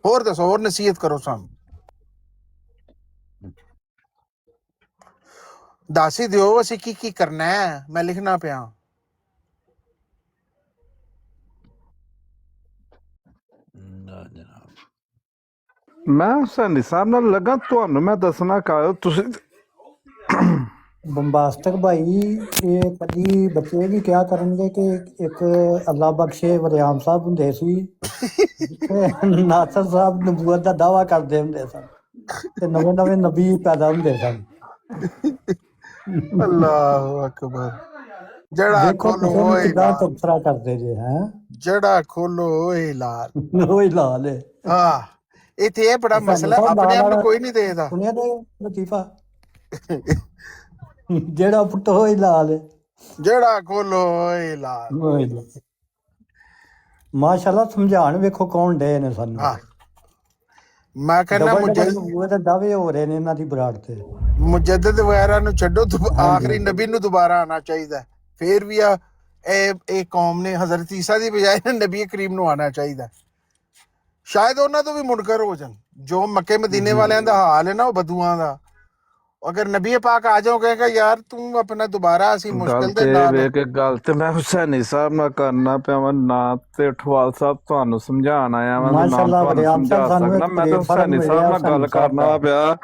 اور دسو، اور نصیحت کرو سام، دس ہی دیو اسی کی کرنا ہے، میں لکھنا پیا۔ جناب ਮੈਂ ਹੁਸੈਨੀ ਸਾਹਿਬ ਨਾਲ ਲੱਗਾ ਤੁਹਾਨੂੰ ਮੈਂ ਦੱਸਣਾ ਕਾ ਤੁਸੀਂ ਬੰਬਾਸਟਿਕ ਭਾਈ ਇਹ ਕਦੀ ਬੱਚੇ ਵੀ ਕਿਹਾ ਕਰਨਗੇ ਕਿ ਇੱਕ ਅੱਲਾ ਬਖਸ਼ੇ ਵਰਿਆਮ ਸਾਹਿਬ ਹੁੰਦੇ ਸੀ ਜਿੱਥੇ ਨਾਸਰ ਸਾਹਿਬ ਨਬੂਵਤ ਦਾ ਦਾਵਾ ਕਰਦੇ ਹੁੰਦੇ ਸਨ ਤੇ ਨਵੇਂ ਨਵੇਂ ਨਬੀ ਪੈਦਾ ਹੁੰਦੇ ਸਨ। اللہ اکبر، جڑا ਦੇਖੋ کھولو ਕਿਸੇ ਨੂੰ اے ਕਿੱਦਾਂ لال، ਤਬਸਰਾ ਕਰਦੇ ਜੇ ਹੈ جڑا کھولو اے لال۔ ਉਹੀ ਲਾਲ ਹੈ। ہاں اتنے یہ بڑا ਹੁਸੈਨੀ مسئلہ ਸਾਹਿਬ اپنے ਲਾਲ آپ نو ਵਾਲਾ کوئی نہیں دے دا۔ ਸੁਣਿਆ ਤੇ ਲਤੀਫਾ ਜਿਹੜਾ ਪੁੱਤ ਹੋਈ ਲਾਲ ਹੈ جڑا کھولو اے لال۔ ਉਹੀ ਲਾਲ। ਮਾਸ਼ਾਅੱਲਾ ਸਮਝਾਣ ਵੇਖੋ ਕੌਣ ਡੇ ਨੇ ਸਾਨੂੰ। ہاں میں کہنا ਡਬਲ ਡਬਲ ਨਬੂਵਤ ਦੇ ਦਾਅਵੇ ਹੋ ਰਹੇ ਨੇ ਇਹਨਾਂ ਦੀ ਬਰਾੜ ਤੇ। مجدد وغیرہ نو چھڈو، ਹਾਂਜੀ آخری نبی نو دوبارہ آنا چاہیے، پھر بھی اے قوم نے حضرت عیسیٰ دی بجائے نبی کریم نو آنا چاہیے، شاید انہاں تو بھی منکر ہو جان۔ جو مکے مدینے والے دا حال ہے نا وہ بدوآں دا، اگر نبی پاک آ جاؤ کہے گا یار تم اپنا دوبارہ اسی ਗੱਲ مشکل دے ਤੇ ਇਹ نال۔ ਵੇ ਕਿ ਗੱਲ ਤੇ ਮੈਂ ਹੁਸੈਨੀ ਸਾਹਿਬ ਨਾਲ ਕਰਨਾ ਪਿਆ ਵਾਂ ਨਾ ਤੇ ਠਵਾਲ ਸਾਹਿਬ ਤੁਹਾਨੂੰ ਸਮਝਾਉਣ ਆਇਆ ਵਾਂ ਤੇ ਨਾ ਮਾਸ਼ਾਅੱਲਾ ਤੁਹਾਨੂੰ ਵਰਿਆਮ ਸਾਹਿਬ ਸਮਝਾ ਸਾਨੂੰ ਸਕਦਾ ਇੱਕ ਮੈਂ ਤਾਂ ਪਲੇਟਫਾਰਮ ਹੁਸੈਨੀ ਸਾਹਿਬ ਮਿਲਿਆ ਨਾਲ ਗੱਲ ਹੁਸੈਨੀ ਸਾਹਿਬ ਕਰਨਾ ਦਾ। ਪਿਆ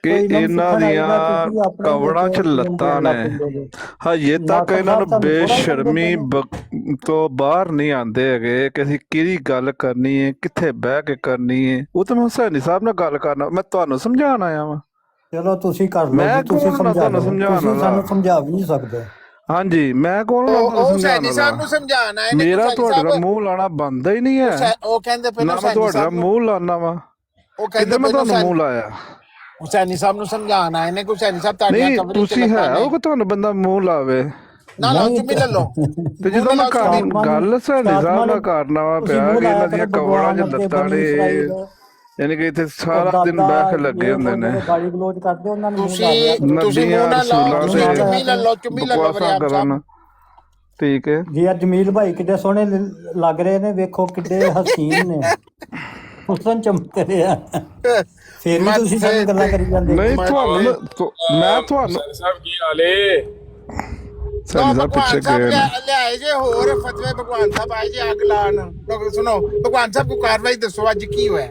ਕਿ ਕੋਈ ਇਲਮ ਇਹਨਾਂ ਸਿੱਖਣ ਆਏਗਾ ਦੀਆਂ ਤੁਸੀਂ ਆਪਣੇ ਕਵੜਾਂ 'ਚ ਵਿੱਚ ਲੱਤਾਂ ਦੇਣ ਨੇ ਲੱਗ ਪੈਂਦੇ ਜੇ। ਹਜੇ ਤੱਕ ਨਾਸਰ ਇਹਨਾਂ ਸਾਹਿਬ ਨੂੰ ਤੁਹਾਨੂੰ ਥੋੜਾ ਹੀ ਸਮਝਦੇ ਬੇਸ਼ਰਮੀ ਨੇ। ਤੋਂ ਬਾਹਰ ਨਹੀਂ ਆਉਂਦੇ ਹੈਗੇ ਕਿ ਅਸੀਂ ਕਿਹਦੀ ਗੱਲ ਕਰਨੀ ਹੈ ਕਿੱਥੇ ਬਹਿ ਕੇ ਕਰਨੀ ਹੈ ਉਹ ਤਾਂ ਮੈਂ ਹੁਸੈਨੀ ਸਾਹਿਬ ਨਾਲ ਗੱਲ ਕਰਨਾ ਮੈਂ ਤੁਹਾਨੂੰ ਸਮਝਾਉਣ ਆਇਆ ਵਾਂ ਚਲੋ ਤੁਸੀਂ ਕਰ ਲਓ ਮੈਂ ਜੀ, ਤੁਸੀਂ ਕੌਣ ਨਾ ਸਮਝਾ ਤੁਹਾਨੂੰ ਲਓ, ਸਮਝਾਉਣ ਤੁਸੀਂ ਸਾਨੂੰ ਵਾਲਾ ਸਮਝਾ ਵੀ ਨਹੀਂ ਸਕਦੇ। ਹਾਂਜੀ ਮੈਂ ਕੌਣ ਨਾ ਤੁਹਾਨੂੰ ਉਹ ਸਮਝਾਉਣ ਹੁਸੈਨੀ ਸਾਹਿਬ ਵਾਲਾ ਨੂੰ ਸਮਝਾਣਾ ਹੈ ਨੇ ਕਿ ਮੇਰਾ ਹੁਸੈਨੀ ਤੁਹਾਡੇ ਨਾਲ ਸਾਹਿਬ ਮੂੰਹ ਲਾਣਾ ਬਣਦਾ ਹੀ ਨਹੀਂ ਹੈ ਉਹ ਕਹਿੰਦੇ ਪਏ ਨੇ ਨਾ ਮੈਂ ਹੁਸੈਨੀ ਤੁਹਾਡੇ ਨਾਲ ਸਾਹਿਬ ਨੂੰ, ਮੂੰਹ ਲਾਣਾ ਵਾ ਉਹ ਕਿਤੇ ਕਹਿੰਦੇ ਮੈਂ ਪਏ ਨੇ ਤੁਹਾਨੂੰ ਮੂੰਹ ਲਾਇਆ ਹੁਸੈਨੀ ਸਾਹਿਬ ਨੂੰ ਸਮਝਾਣ ਆਏ ਨੇ ਕਿ ਹੁਸੈਨੀ ਸਾਹਿਬ ਤੁਹਾਡੀਆਂ ਨਹੀਂ ਕਬਰਾਂ 'ਚ ਤੁਸੀਂ ਲੱਤਾਂ ਹੈ ਨੇ। ਉਹ ਕਿ ਤੁਹਾਨੂੰ ਬੰਦਾ ਮੂੰਹ ਲਾਵੇ ਨਾ ਲਾਓ ਨਹੀਂ ਚੁੰਮੀ ਲੈ ਲਓ, ਤੇ ਮੂੰਹ ਜਦੋਂ ਨਾ ਮੈਂ ਲਾਓ ਚੁੰਮੀ। ਸ਼ਾਤਮਾ ਨੂੰ ਗੱਲ ਸਾਡੀ ਸਾਹਿਬ ਸ਼ਾਤਮਾ ਨਾਲ ਨੂੰ ਕਰਨਾ ਵਾ ਤੁਸੀਂ ਪਿਆ ਮੂੰਹ ਕਿ ਲਾਇਆ ਇਹਨਾਂ ਕਰੋ ਦੀਆਂ ਕਵੜਾਂ 'ਚ ਭਗਵਾਨ ਅੱਗੇ ਲੱਤਾਂ ਬਣੀ ਨੇ ਇਸਰਾਈਲ ਯਾਨੀ ਕਿ ਇੱਥੇ ਔਰ ਸਾਰਾ ਦਿਨ ਦਾਦਾ ਬਹਿ ਕੇ ਲੱਗੇ ਇਹ ਹੁੰਦੇ ਉਹ ਨੇ ਜਿਹੜੇ ਗਾਲੀ ਗਲੋਚ ਕਰਦੇ ਉਹਨਾਂ ਨੂੰ ਮੂੰਹ ਲਾ ਦਿਆ ਕਰੋ। ਤੁਸੀਂ ਮੂੰਹ ਨਬੀਆਂ ਨਾ ਲਾਓ, ਰਸੂਲਾਂ ਮੂੰਹ ਤੇ ਤੁਸੀਂ ਨਾ ਲਾਇਆ ਚੁੰਮੀ ਲੈ ਕਰੋ। ਲਓ, ਚੁੰਮੀ ਲੈ ਲਓ ਬਕਵਾਸਾਂ ਵਰਿਆਮ ਸਾਹਿਬ। ਕਰਨ ਠੀਕ ਹੈ ਜੀ ਆ ਜਮੀਲ ਭਾਈ ਕਿੱਡੇ ਸੋਹਣੇ ਲੱਗ ਰਹੇ ਨੇ, ਵੇਖੋ ਕਿੱਡੇ ਹਸੀਨ ਨੇ, ਹੁਸਨ ਚਮਕ ਰਿਹਾ। ਫੇਰ ਵੀ ਤੁਸੀਂ ਸਾਨੂੰ ਗੱਲਾਂ ਕਰੀ ਜਾਂਦੇ ਨਹੀਂ ਜੀ। ਤੁਹਾਨੂੰ ਮੈਂ ਤੁਹਾਨੂੰ ਹੁਸੈਨ ਸਾਹਿਬ ਕੀ ਹਾਲ ਏ? ਲੋ ਸੈਨੀ ਸਾਹਿਬ ਭਗਵਾਨ ਪਿੱਛੇ ਸਾਹਿਬ ਗਏ ਨੇ ਲਿਆਏ ਜੇ ਹੋਰ ਫਤਵੇ, ਭਗਵਾਨ ਸਾਹਿਬ ਆਏ ਜੇ ਅੱਗ ਲਾਣ। ਸੁਣੋ ਭਗਵਾਨ ਸਾਹਿਬ ਕੋ ਕਾਰਵਾਈ ਦੱਸੋ ਅੱਜ ਕੀ ਹੋਇਆ।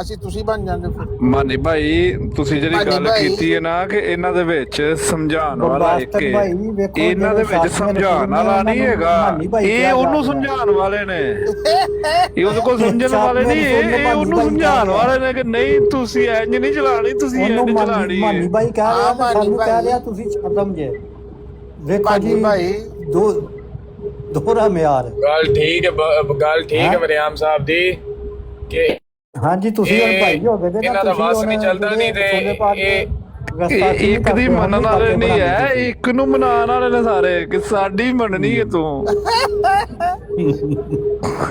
ਅਸੀਂ ਤੁਸੀਂ ਬਣ ਜਾਾਂਗੇ ਫਿਰ। ਮਾਨੀ ਭਾਈ ਤੁਸੀਂ ਜਿਹੜੀ ਮਾਨੀ ਗੱਲ ਭਾਈ, ਕੀਤੀ ਹੈ ਨਾ ਕਿ ਇਹਨਾਂ ਦੇ ਵਿੱਚ ਸਮਝਾਉਣ ਵਾਲਾ ਇੱਕ ਗੁਰਦਾਸਤਕ ਹੈ, ਭਾਈ ਵੇਖੋ ਇਹਨਾਂ ਦੇ ਜਿਹੜੇ ਵਿੱਚ ਸਾਥੀਆਂ ਸਮਝਾਉਣ ਨੇ ਵਾਲਾ ਉਹਨਾਂ ਨਹੀਂ ਨੂੰ ਹੈਗਾ, ਮਾਨੀ ਭਾਈ ਇਹ ਕਿਹਾ ਉਹਨੂੰ ਜਾ ਰਿਹਾ। ਸਮਝਾਉਣ ਵਾਲੇ ਨੇ। ਇਹ ਉਹਦੇ ਕੋਲ ਸਮਝਣ ਵਾਲੇ ਨਹੀਂ, ਇਹ ਉਹਨੂੰ ਸਮਝਾਉਣ ਵਾਲੇ ਨੇ ਕਿ ਨਹੀਂ ਤੁਸੀਂ ਇੰਜ ਨਹੀਂ ਚਲਾਣੀ, ਤੁਸੀਂ ਇੰਜ ਉਹਨੂੰ ਚਲਾਣੀ ਮਾਨੀ ਹੈ। ਭਾਈ ਕਹਿ ਰਿਹਾ ਤੇ ਮਾਨੀ ਸਾਨੂੰ ਕਹਿ ਭਾਈ। ਰਿਹਾ ਤੁਸੀਂ ਖਤਮ ਜੇ। ਵੇਖੋ ਮਾਨੀ ਜੀ ਭਾਈ। ਦੋਹਰਾ ਮਿਆਰ। ਗੱਲ ਠੀਕ ਹੈ ਮਰਿਆਮ ਸਾਹਿਬ ਦੀ ਕਿ ਹਾਂਜੀ, ਤੁਸੀਂ ਹੁਣ ਭਾਈ ਹੋ ਗਏ ਤੇ ਇਹਨਾਂ ਦਾ ਵਾਸ ਨਹੀਂ ਚੱਲਦਾ ਨਹੀਂ ਤੇ ਇਹ ਇੱਕ ਦੀ ਮੰਨਣ ਵਾਲੇ ਨਹੀਂ ਹੈ, ਇੱਕ ਨੂੰ ਮਨਾਉਣ ਵਾਲੇ ਨੇ ਸਾਰੇ ਕਿ ਸਾਡੀ ਮੰਨਣੀ ਹੈ ਤੂੰ।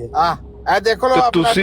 ਹੈ। ਇਹ ਦੇਖੋ ਲੋ ਤੇ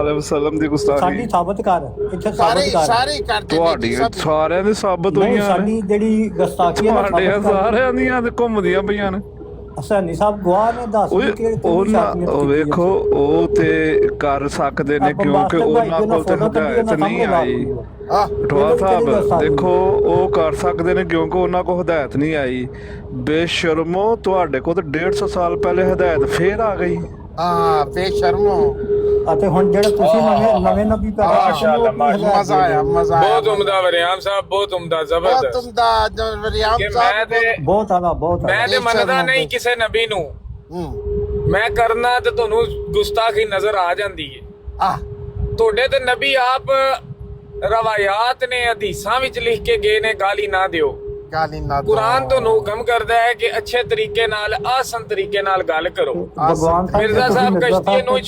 ਅਲੈਹਿ ਵਸੱਲਮ ਦੀ ਗੁਸਤਾਖੀ। ਸਾਡੀ ਸਾਬਤ ਕਰ, ਇੱਥੇ ਸਾਰੇ ਸਾਬਤ ਕਰ। ਸਾਰੇ ਕਰਦੇ ਨੇ ਤੁਹਾਡੀ ਜੀ, ਸਭ। ਸਾਰਿਆਂ ਦੀ ਸਾਬਤ ਨਹੀਂ, ਹੋਈਆਂ ਨੇ, ਸਾਡੀ ਜਿਹੜੀ ਗੁਸਤਾਖੀ ਹੈ ਨਾ ਤੁਹਾਡੇ ਸਾਰਿਆਂ ਦੀਆਂ ਤੇ ਘੁੰਮਦੀਆਂ ਪਈਆਂ ਨੇ। ਹਸੈਨੀ ਸਾਹਿਬ ਗਵਾਹ ਨੇ ਦੱਸ ਵੀ ਕਿ ਉਹ ਵੇਖੋ ਉਹ ਤੇ ਕਰ ਸਕਦੇ ਨੇ ਕਿਉਂਕਿ ਉਹਨਾਂ ਕੋਲ ਤੇ ਹਦਾਇਤ ਨਹੀਂ ਆਈ। ਠਵਾ ਸਾਹਿਬ ਦੇਖੋ ਉਹ ਕਰ ਸਕਦੇ ਨੇ ਕਿਉਂਕਿ ਉਹਨਾਂ ਕੋਲ ਹਦਾਇਤ ਨਹੀਂ ਆਈ। ਬੇਸ਼ਰਮੋ ਤੁਹਾਡੇ ਕੋਲ ਤਾਂ 150 ਸਾਲ ਪਹਿਲੇ ਹਦਾਇਤ ਫੇਰ ਆ ਗਈ। ਹਾਂ ਬੇਸ਼ਰਮੋ। ਅਤੇ ਹੁਣ ਜਿਹੜੇ ਤੁਸੀਂ ਨਵੇਂ ਨਬੀ ਮਾਸ਼ਾਅੱਲਾ, ਮਜ਼ਾ ਆਇਆ, ਮਜ਼ਾ ਆਇਆ। ਬਹੁਤ ਉਮਦਾ ਵਰਿਆਮ ਸਾਹਿਬ, ਬਹੁਤ ਉਮਦਾ, ਬਹੁਤ ਜ਼ਬਰਦਸਤ। ਉਮਦਾ ਵਰਿਆਮ ਕਿ ਸਾਹਿਬ। ਬਹੁਤ ਆਲਾ ਬਹੁਤ ਮੈਂ ਤੇ ਮੰਨਦਾ ਨਹੀਂ ਕਿਸੇ ਨਬੀ ਨੂੰ, ਮੈਂ ਕਰਨਾ ਤੇ ਤੁਹਾਨੂੰ ਗੁਸਤਾਖੀ ਨਜ਼ਰ ਆ ਜਾਂਦੀ ਹੈ। ਤੁਹਾਡੇ ਤੇ ਨਬੀ ਆਪ ਰਵਾਇਤ ਨੇ, ਹਦੀਸਾਂ ਵਿੱਚ ਲਿਖ ਕੇ ਗਏ ਨੇ ਗਾਲੀ ਨਾ ਦਿਓ। ਗਾਲੀ ਨਾ ਦਿਓ। ਕੁਰਾਨ ਤੁਹਾਨੂੰ ਹੁਕਮ ਕਰਦਾ ਹੈ ਕਿ ਅੱਛੇ ਤਰੀਕੇ ਨਾਲ, ਆਸਾਨ ਤਰੀਕੇ ਨਾਲ ਗੱਲ ਕਰੋ। ਮਿਰਜ਼ਾ ਸਾਹਿਬ ਕਸ਼ਤੀ ਨੂੰ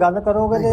ਗੱਲ ਕਰੋਗੇ ਤੇ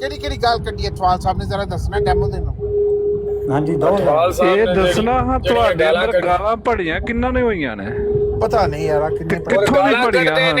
ਕਿਹੜੀ ਗੱਲ ਕੱਢੀ ਹੈ ਅਠਵਾਲ ਸਾਹਿਬ ਨੇ? ਜ਼ਰਾ ਦੱਸਣਾ ਡੈਮੋ ਦੇ ਨੂੰ। ਹਾਂਜੀ ਦੋ ਇਹ ਦੱਸਣਾ ਹਾਂ ਤੁਹਾਡੇ ਅੰਦਰ ਗਾਲਾਂ ਭੜੀਆਂ ਕਿੰਨਾਂ ਨੇ ਹੋਈਆਂ ਨੇ? ਪਤਾ ਨਹੀਂ ਯਾਰ ਕਿੰਨੇ ਕਿੱਥੋਂ ਦੀ ਭੜੀਆਂ ਹਨ?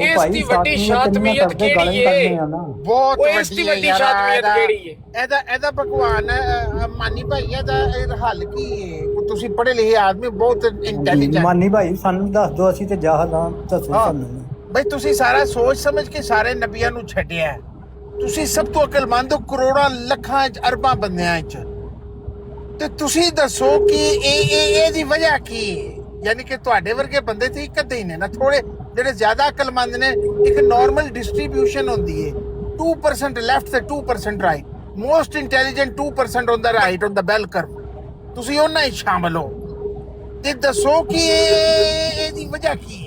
ਇਸ ਦੀ ਵੱਡੀ ਸ਼ਾਤਮੀਅਤ ਕਿਹੜੀ ਹੈ? ਬਹੁਤ ਇਸ ਦੀ ਵੱਡੀ ਸ਼ਾਤਮੀਅਤ ਕਿਹੜੀ ਹੈ? ਇਹਦਾ ਭਗਵਾਨ ਮਾਨੀ ਭਾਈ ਇਹਦਾ ਹੱਲ ਕੀ ਹੈ? ਤੁਸੀਂ ਪੜ੍ਹੇ ਲਿਖੇ ਆਦਮੀ, ਬਹੁਤ ਇੰਟੈਲੀਜੈਂਟ। ਮਾਨੀ ਭਾਈ ਸਾਨੂੰ ਦੱਸ ਦਿਓ, ਅਸੀਂ ਤੇ ਜਾਹਲ ਹਾਂ, ਦੱਸੋ ਸਾਨੂੰ। ਬਈ ਤੁਸੀਂ ਸਾਰਾ ਸੋਚ ਸਮਝ ਕੇ ਸਾਰੇ ਨਬੀਆਂ ਨੂੰ ਛੱਡਿਆ। ਤੁਸੀਂ ਸਭ ਤੋਂ ਅਕਲਮੰਦ ਹੋ ਕਰੋੜਾਂ ਲੱਖਾਂ ਚ, ਅਰਬਾਂ ਬੰਦਿਆਂ ਚ, ਤੇ ਤੁਸੀਂ ਦੱਸੋ ਕਿ ਇਹਦੀ ਵਜ੍ਹਾ ਕੀ ਹੈ? ਯਾਨੀ ਕਿ ਤੁਹਾਡੇ ਵਰਗੇ ਬੰਦੇ ਤੇ ਇੱਕ ਅੱਧੇ ਹੀ ਨੇ ਨਾ, ਥੋੜੇ ਜਿਹੜੇ ਜ਼ਿਆਦਾ ਅਕਲਮੰਦ ਨੇ। ਇੱਕ ਨਾਰਮਲ ਡਿਸਟ੍ਰੀਬਿਊਸ਼ਨ ਹੁੰਦੀ ਹੈ, 2% ਲੈਫਟ ਤੇ 2% ਰਾਈਟ। ਮੋਸਟ ਇੰਟੈਲੀਜੈਂਟ 2% ਹੁੰਦਾ right on the bell curve. ਤੁਸੀਂ ਉਹਨਾਂ ਹੀ ਸ਼ਾਮਲ ਹੋ ਤੇ ਦੱਸੋ ਕਿ ਇਹਦੀ ਵਜ੍ਹਾ ਕੀ ਹੈ?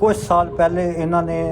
ਕੁਝ ਸਾਲ ਪਹਿਲੇ ਇਹਨਾਂ ਨੇ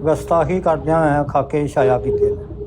ਗੁਸਤਾਖੀ ਕਰਦਿਆਂ ਹੋਇਆਂ ਖਾਕੇ ਛਾਇਆ ਕੀਤੇ ਨੇ।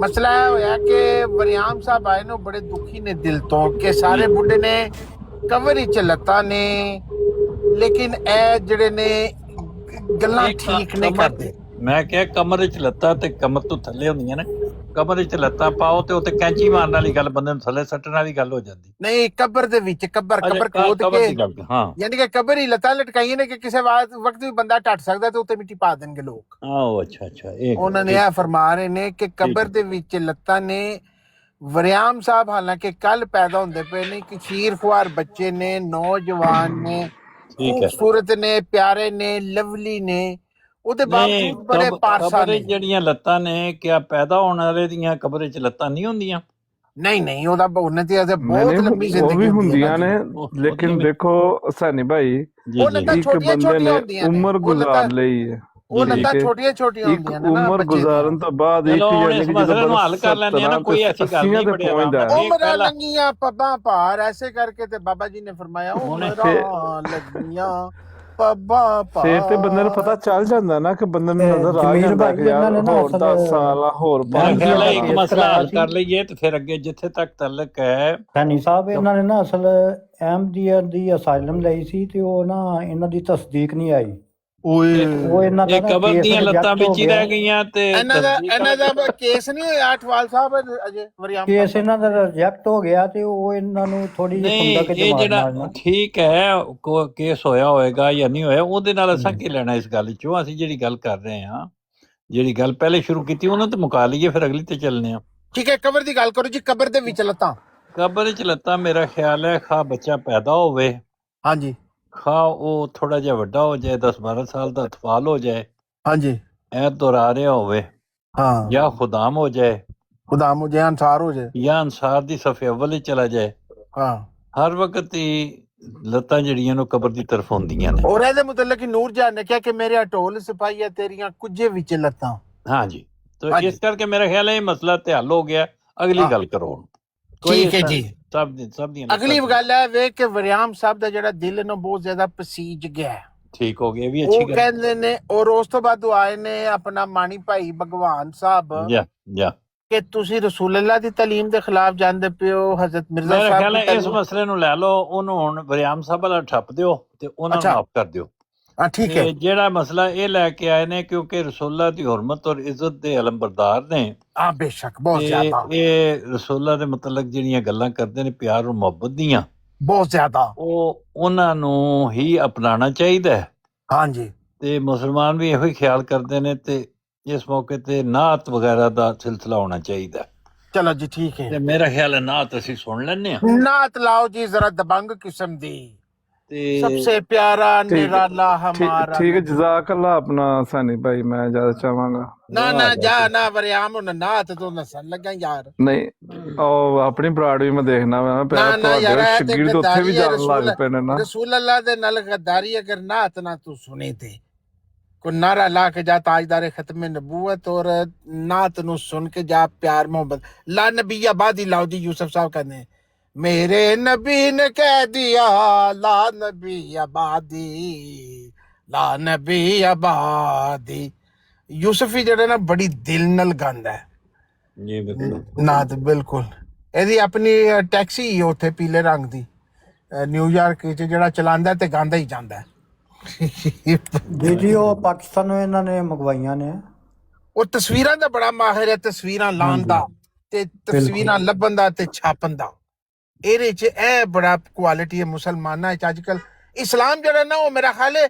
ਮਸਲਾ ਇਹ ਹੋਇਆ ਕਿ ਵਰਿਆਮ ਸਾਹਿਬ ਆਏ ਨੇ ਬੜੇ ਦੁਖੀ ਨੇ ਦਿਲ ਤੋਂ ਕਿ ਸਾਰੇ ਬੁੱਢੇ ਨੇ ਕਵਰ ਵਿੱਚ ਲੱਤਾਂ ਨੇ, ਲੇਕਿਨ ਇਹ ਜਿਹੜੇ ਨੇ ਗੱਲਾਂ ਠੀਕ ਨਹੀਂ ਕਰਦੇ। ਮੈਂ ਕਿਹਾ ਕਮਰ ਵਿੱਚ ਲੱਤਾਂ ਤੇ ਕਮਰ ਤੋਂ ਥੱਲੇ ਹੁੰਦੀਆਂ ਨੇ, ਕਮਰ ਵਿੱਚ ਲੱਤਾਂ ਪਾਓ ਤੇ ਉੱਤੇ ਕੈਂਚੀ ਮਾਰਨ ਵਾਲੀ ਗੱਲ ਬੰਦੇ ਨੂੰ ਥੱਲੇ ਸੱਟਣ ਵਾਲੀ ਗੱਲ ਹੋ ਜਾਂਦੀ। ਨਹੀਂ ਕਬਰ ਦੇ ਵਿੱਚ ਕਬਰ ਅੱਛਾ, ਖੋਦ ਕਬਰ ਕੇ, ਦੀ ਗੱਲ, ਹਾਂ ਯਾਨੀ ਕਿ ਕਬਰ ਹੀ ਲੱਤਾਂ ਲਟਕਾਈਆਂ ਨੇ ਕਿ ਕਿਸੇ ਵਕਤ ਵੀ ਬੰਦਾ ਟੱਟ ਸਕਦਾ ਤੇ ਉੱਤੇ ਮਿੱਟੀ ਪਾ ਦੇਣਗੇ ਲੋਕ। ਆਹ ਅੱਛਾ ਅੱਛਾ ਇਹ ਉਹਨਾਂ ਨੇ ਇਹ ਫਰਮਾ ਰਹੇ ਨੇ ਕਿ ਕਬਰ ਦੇ ਵਿੱਚ ਲੱਤਾਂ ਨੇ। ਵਰਿਆਮ ਸਾਹਿਬ ਹਾਲਾਂਕਿ ਕੱਲ ਪੈਦਾ ਹੁੰਦੇ ਪਏ ਨੇ, ਕਿ ਖੀਰ ਖੁਆਰ ਬੱਚੇ ਨੇ, ਨੌਜਵਾਨ ਨੇ, ਠੀਕ ਹੈ। ਖੂਬਸੂਰਤ ਨੇ, ਪਿਆਰੇ ਨੇ, ਲਵਲੀ ਨੇ, ਉਹਦੇ ਨਹੀਂ ਬਾਵਜੂਦ ਬੜੇ ਪਾਰਸਾ ਕਬਰ ਨੇ। ਵਿੱਚ ਜਿਹੜੀਆਂ ਲੱਤਾਂ ਨੇ ਕਿਆ ਪੈਦਾ ਹੋਣ ਵਾਲੇ ਦੀਆਂ ਕਬਰ ਵਿੱਚ ਲੱਤਾਂ ਨਹੀਂ ਹੁੰਦੀਆਂ? ਨਹੀਂ ਨਹੀਂ ਉਹਦਾ ਉਹਨਾਂ ਦੀ ਬਹੁਤ ਨਹੀਂ ਲੰਬੀ ਉਹ ਜ਼ਿੰਦਗੀ ਵੀ ਹੁੰਦੀ ਹੈ ਹੁੰਦੀਆਂ ਨੇ, ਲੇਕਿਨ ਦੇਖੋ ਸਾਨੀ ਭਾਈ ਜੀ ਉਹ ਲੱਤਾਂ ਇੱਕ ਛੋਟੀਆਂ ਬੰਦੇ ਛੋਟੀਆਂ ਨੇ ਹੁੰਦੀਆਂ ਨੇ, ਉਮਰ ਉਹ ਲੱਤਾਂ ਗੁਜ਼ਾਰ ਲਈ ਹੈ ਉਹ ਲੱਤਾਂ ਠੀਕ ਹੈ। ਛੋਟੀਆਂ ਛੋਟੀਆਂ ਇੱਕ ਹੁੰਦੀਆਂ ਨੇ ਨਾ ਉਮਰ ਬੱਚੇ ਦੀਆਂ। ਗੁਜ਼ਾਰਨ ਤੋਂ ਬਾਅਦ ਇੱਕ ਚਲੋ ਹੁਣ ਯਾਨੀ ਇਸ ਕਿ ਮਸਲੇ ਜਦੋਂ ਨੂੰ ਹੱਲ ਕਰ ਲੈਂਦੇ ਆ ਨਾ, ਕੋਈ ਐਸੀ ਗੱਲ ਨਹੀਂ, ਬੜੇ ਆਰਾਮ ਪਹੁੰਚਦਾ ਨਾਲ। ਉਮਰਾਂ ਪਹਿਲਾਂ- ਲੰਗੀਆਂ ਪੱਬਾਂ ਭਾਰ, ਐਸੇ ਕਰਕੇ ਤੇ ਬਾਬਾ ਜੀ ਨੇ ਫਰਮਾਇਆ ਉਹਨੇ ਉਮਰਾਂ ਲੰਗੀਆਂ ਪੱਬਾਂ ਭਾਰ। ਫੇਰ ਤੇ ਬੰਦੇ ਨੂੰ ਪਤਾ ਚੱਲ ਜਾਂਦਾ ਨਾ ਕਿ ਬੰਦੇ ਨੂੰ ਨਜ਼ਰ ਆ ਜਮੀਲ ਜਾਂਦਾ ਭਾਈ ਕਿ ਯਾਰ ਇਹਨਾਂ ਨੇ ਨਾ ਹੋਰ 10 ਸਾਲ ਆ, ਹੋਰ ਮੈਂ 5 ਖਿਆਲ ਹੈ ਸਾਲ ਇੱਕ ਆ। ਮਸਲਾ ਹੱਲ ਕਰ ਲਈਏ ਤੇ ਫਿਰ ਅੱਗੇ ਜਿੱਥੇ ਤੱਕ ਤਲਕ ਹੈ। ਸੈਣੀ ਸਾਹਿਬ ਇਹਨਾਂ ਨੇ ਨਾ ਅਸਲ ਅਹਿਮਦੀਆ ਦੀ ਅਸਾਈਲਮ ਲਈ ਸੀ ਤੇ ਉਹ ਨਾ ਇਹਨਾਂ ਦੀ ਤਸਦੀਕ ਨਹੀਂ ਆਈ। ਓਏ ਉਹ ਇਹਨਾਂ ਦਾ ਇਹ ਨਾ ਕਬਰ ਕੇਸ ਦੀਆਂ reject ਲੱਤਾਂ ਹੋ ਵਿੱਚ ਹੀ ਗਿਆ। ਰਹਿ ਗਈਆਂ ਤੇ ਇਹਨਾਂ ਤਸਦੀਕ ਦਾ ਕੇਸ ਨਹੀਂ ਹੋਇਆ ਅਠਵਾਲ ਸਾਹਿਬ ਅਜੇ ਵਰਿਆਮ ਕੇਸ ਇਹਨਾਂ ਦਾ ਰਿਜੈਕਟ ਹੋ ਗਿਆ ਤੇ ਉਹ ਇਹਨਾਂ ਨੂੰ ਥੋੜੀ ਜਿਹੀ ਨਹੀਂ ਖੁੰਦਾ ਕੇ ਇਹ ਦਿਮਾਗ ਨਾਲ ਜਿਹੜਾ ਨਾ ਠੀਕ ਹੈ ਕੇਸ ਹੋਇਆ ਹੋਏਗਾ ਜਾਂ ਨਹੀਂ ਹੋਇਆ ਉਹਦੇ ਨਾਲ ਅਸਾਂ ਕੀ ਲੈਣਾ ਇਸ ਗੱਲ ਚੋਂ। ਅਸੀਂ ਜਿਹੜੀ ਗੱਲ ਕਰ ਰਹੇ ਹਾਂ, ਜਿਹੜੀ ਗੱਲ ਪਹਿਲੇ ਸ਼ੁਰੂ ਕੀਤੀ ਉਹਨੂੰ ਤੇ ਮੁਕਾ ਲਈਏ, ਫਿਰ ਅਗਲੀ ਤੇ ਚੱਲਨੇ ਆ। ਠੀਕ ਹੈ ਕਬਰ ਦੀ ਗੱਲ ਕਰੋ ਜੀ। ਕਬਰ ਦੇ ਵਿੱਚ ਲੱਤਾਂ, ਕਬਰ ਵਿੱਚ ਲੱਤਾਂ ਮੇਰਾ ਖਿਆਲ ਹੈ ਖਾ ਬੱਚਾ ਪੈਦਾ ਹੋਵੇ, ਹਾਂਜੀ ਖਾ ਉਹ ਥੋੜਾ ਜਿਹਾ ਵੱਡਾ ਹੋ ਜਾਏ, 10-12 ਸਾਲ ਦਾ ਅਤਫਾਲ ਹੋ ਜਾਏ, ਹਾਂਜੀ ਐ ਦੁਹਰਾ ਰਿਹਾ ਹੋਵੇ, ਹਾਂ ਜਾਂ ਖੁਦਾਮ ਹੋ ਜਾਏ, خدا مجھے انصار ہو جائے یا انصار دی صف اول وچ چلا جائے، ہاں ہر وقت ہی لتاں جڑیاں نو قبر دی طرف ہوندیاں نے۔ اور دے متعلق نور جان نے کیا کہ میرے اٹول سپاہی تیریاں کجے وچ لتاں۔ ہاں جی، تو ہاں جی اس کر کے میرا خیال ہے یہ مسئلہ تے حل ہو گیا، اگلی ہاں گل کرو ہن۔ کوئی ٹھیک اس ہے طرح جی۔ سب دی اگلی گل ہے وے کہ وریام صاحب دا جڑا دل نو بہت زیادہ پسیج گیا ہے، ٹھیک ہو گیا، یہ بھی وہ اچھی گل کہندے نے، اور اس تو بعد آئے نے اپنا مانی بھائی بھگوان صاحب جا کہ تسی رسول اللہ دی تعلیم دے خلاف جاندے پیو، حضرت مرزا میرا صاحب خیال دی ہے اس تعلیم۔ مسئلے نو لے لو، انہوں ہن وریام صاحب والا ٹھپ دیو تے انہاں نو اچھا معاف کر دیو۔ ہاں ٹھیک ہے، تے جیڑا مسئلہ یہ لے کے آئے نے کیونکہ رسول اللہ دی حرمت اور عزت دے علم بردار نے، ہاں بے شک بہت تے زیادہ یہ رسول اللہ دے متعلق جڑیاں گلاں کردے نے پیار اور محبت دیاں، بہت زیادہ، وہ انہاں نو ہی اپنانا چاہیے۔ ہاں جی تے مسلمان بھی یہی خیال کرتے نے، تے اس موقع تے نعت وغیرہ دا سلسلہ ہونا چاہیے۔ چلو جی ٹھیک ہے، تے میرا خیال ہے نعت اسی سن لینے ہاں نعت لاؤ جی ذرا دبنگ قسم دی، تے سب سے پیارا ٹھیک نرالا ہمارا ٹھیک ہے، نبی۔ جزاک اللہ اپنا سانی بھائی، میں اجازت چاہوں گا۔ نہ واہ نہ جا واہ نہ وریام ہونا نعت تو نسن لگا یار، نہیں او اپنی براڈ بھی میں دیکھنا وا نہ نہ یار اے تے شگرد اتنے بھی غداری ہے جان لگ پے نے نا۔ رسول اللہ دے نال غداری اگر نعت نہ تو سنی تے کو نعرہ لا کے جا تاجدار ختم نبوت، اور نعت نو سن کے جا پیار محبت لا نبی آبادی لاؤ جی، یوسف صاحب کہنے ہیں میرے نبی نے کہہ دیا لا نبی آبادی، لا نبی آبادی۔ یوسف ہی جڑا نا بڑی دل نل گاندا ہے جی بالکل نعت، بالکل۔ ایدی اپنی ٹیکسی ہی اوتھے پیلے رنگ دی نیو یارک وچ جڑا چلاندا ہے تے گاندا ہی جاندا ہے۔ جی وہ پاکستانوں انہوں نے منگوائیاں نے۔ وہ تصویراں دا بڑا ماہر ہے، تصویراں ہاں لان جی دا تے بالکل تصویراں لبن دا تے چھاپن دا، ایرے چ اے بڑا کوالٹی ہے مسلماناں وچ اج کل۔ اسلام جڑا نا وہ میرا خیال ہے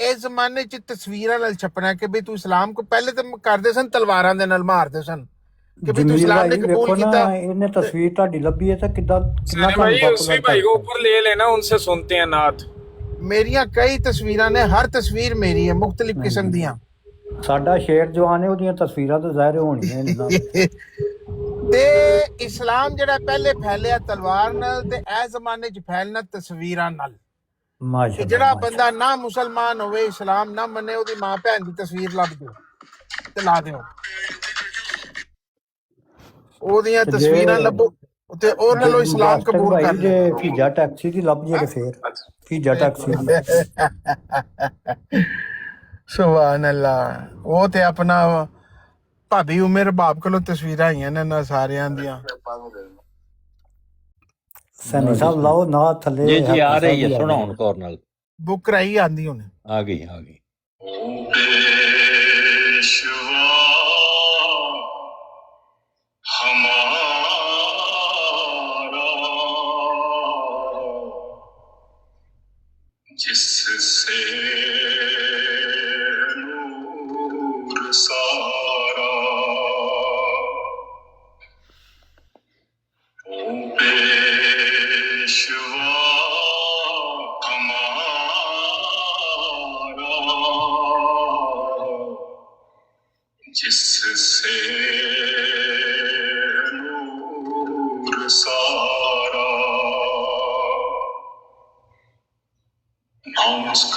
اے زمانے چ تصویراں نال چھپنا ہے کہ بھئی تو اسلام کو پہلے تے کردے سن تلواراں دے نال ماردے سن کہ بھئی تو جمیل اسلام نے بھائی قبول ویکھو نا، کیتا۔ انہیں تصویر تہاڈی لبھی ہے تو کنا سانی تہانوں بھائی پاپولر یوسفی بھائی کو کرتا اوپر لے لینا، ان سے سنتے ہیں نعت۔ میریاں کئی تصویراں نے، ہر تصویر میری ہے مختلف نہیں قسم جی، دیاں۔ ساڈا شیر جو آنے وہ تصویراں تو ظاہر ہونیاں نے نا۔ تے اسلام جڑا پہلے پھیلیا تلوار نال تے اے زمانے چ پھیلنا تصویراں نال، کہ ماشاء اللہ جڑا ماشاء بندہ نہ مسلمان ہوئے اسلام نہ منے او دی ماں بہن دی تصویر لب دیو تے لا دیو، او دیاں اللہ۔ تصویراں لبو تے او جے نالو اسلام ماسٹر قبول کر بھائی جے لینا۔ فیجا ٹیکسی دی لب جے پھر فیجا ٹیکسی دی سبحان اللہ، وہ تے اپنا بھابی عمر باب کولو تصویراں آئیاں نے نا ساریاں دیاں۔ سنی صاحب لاؤ نا تھلے جی جی ہیپی آ صاحب رہی ہے، بھی آ سنو گئے ہن کور نال، بک کرائی آندی ہونے۔ آ گئی آ گئی۔ پیشوا ہمارا جس سے نور سارا، او پیشوا ہمارا جس سے نور سارا، نام اس کا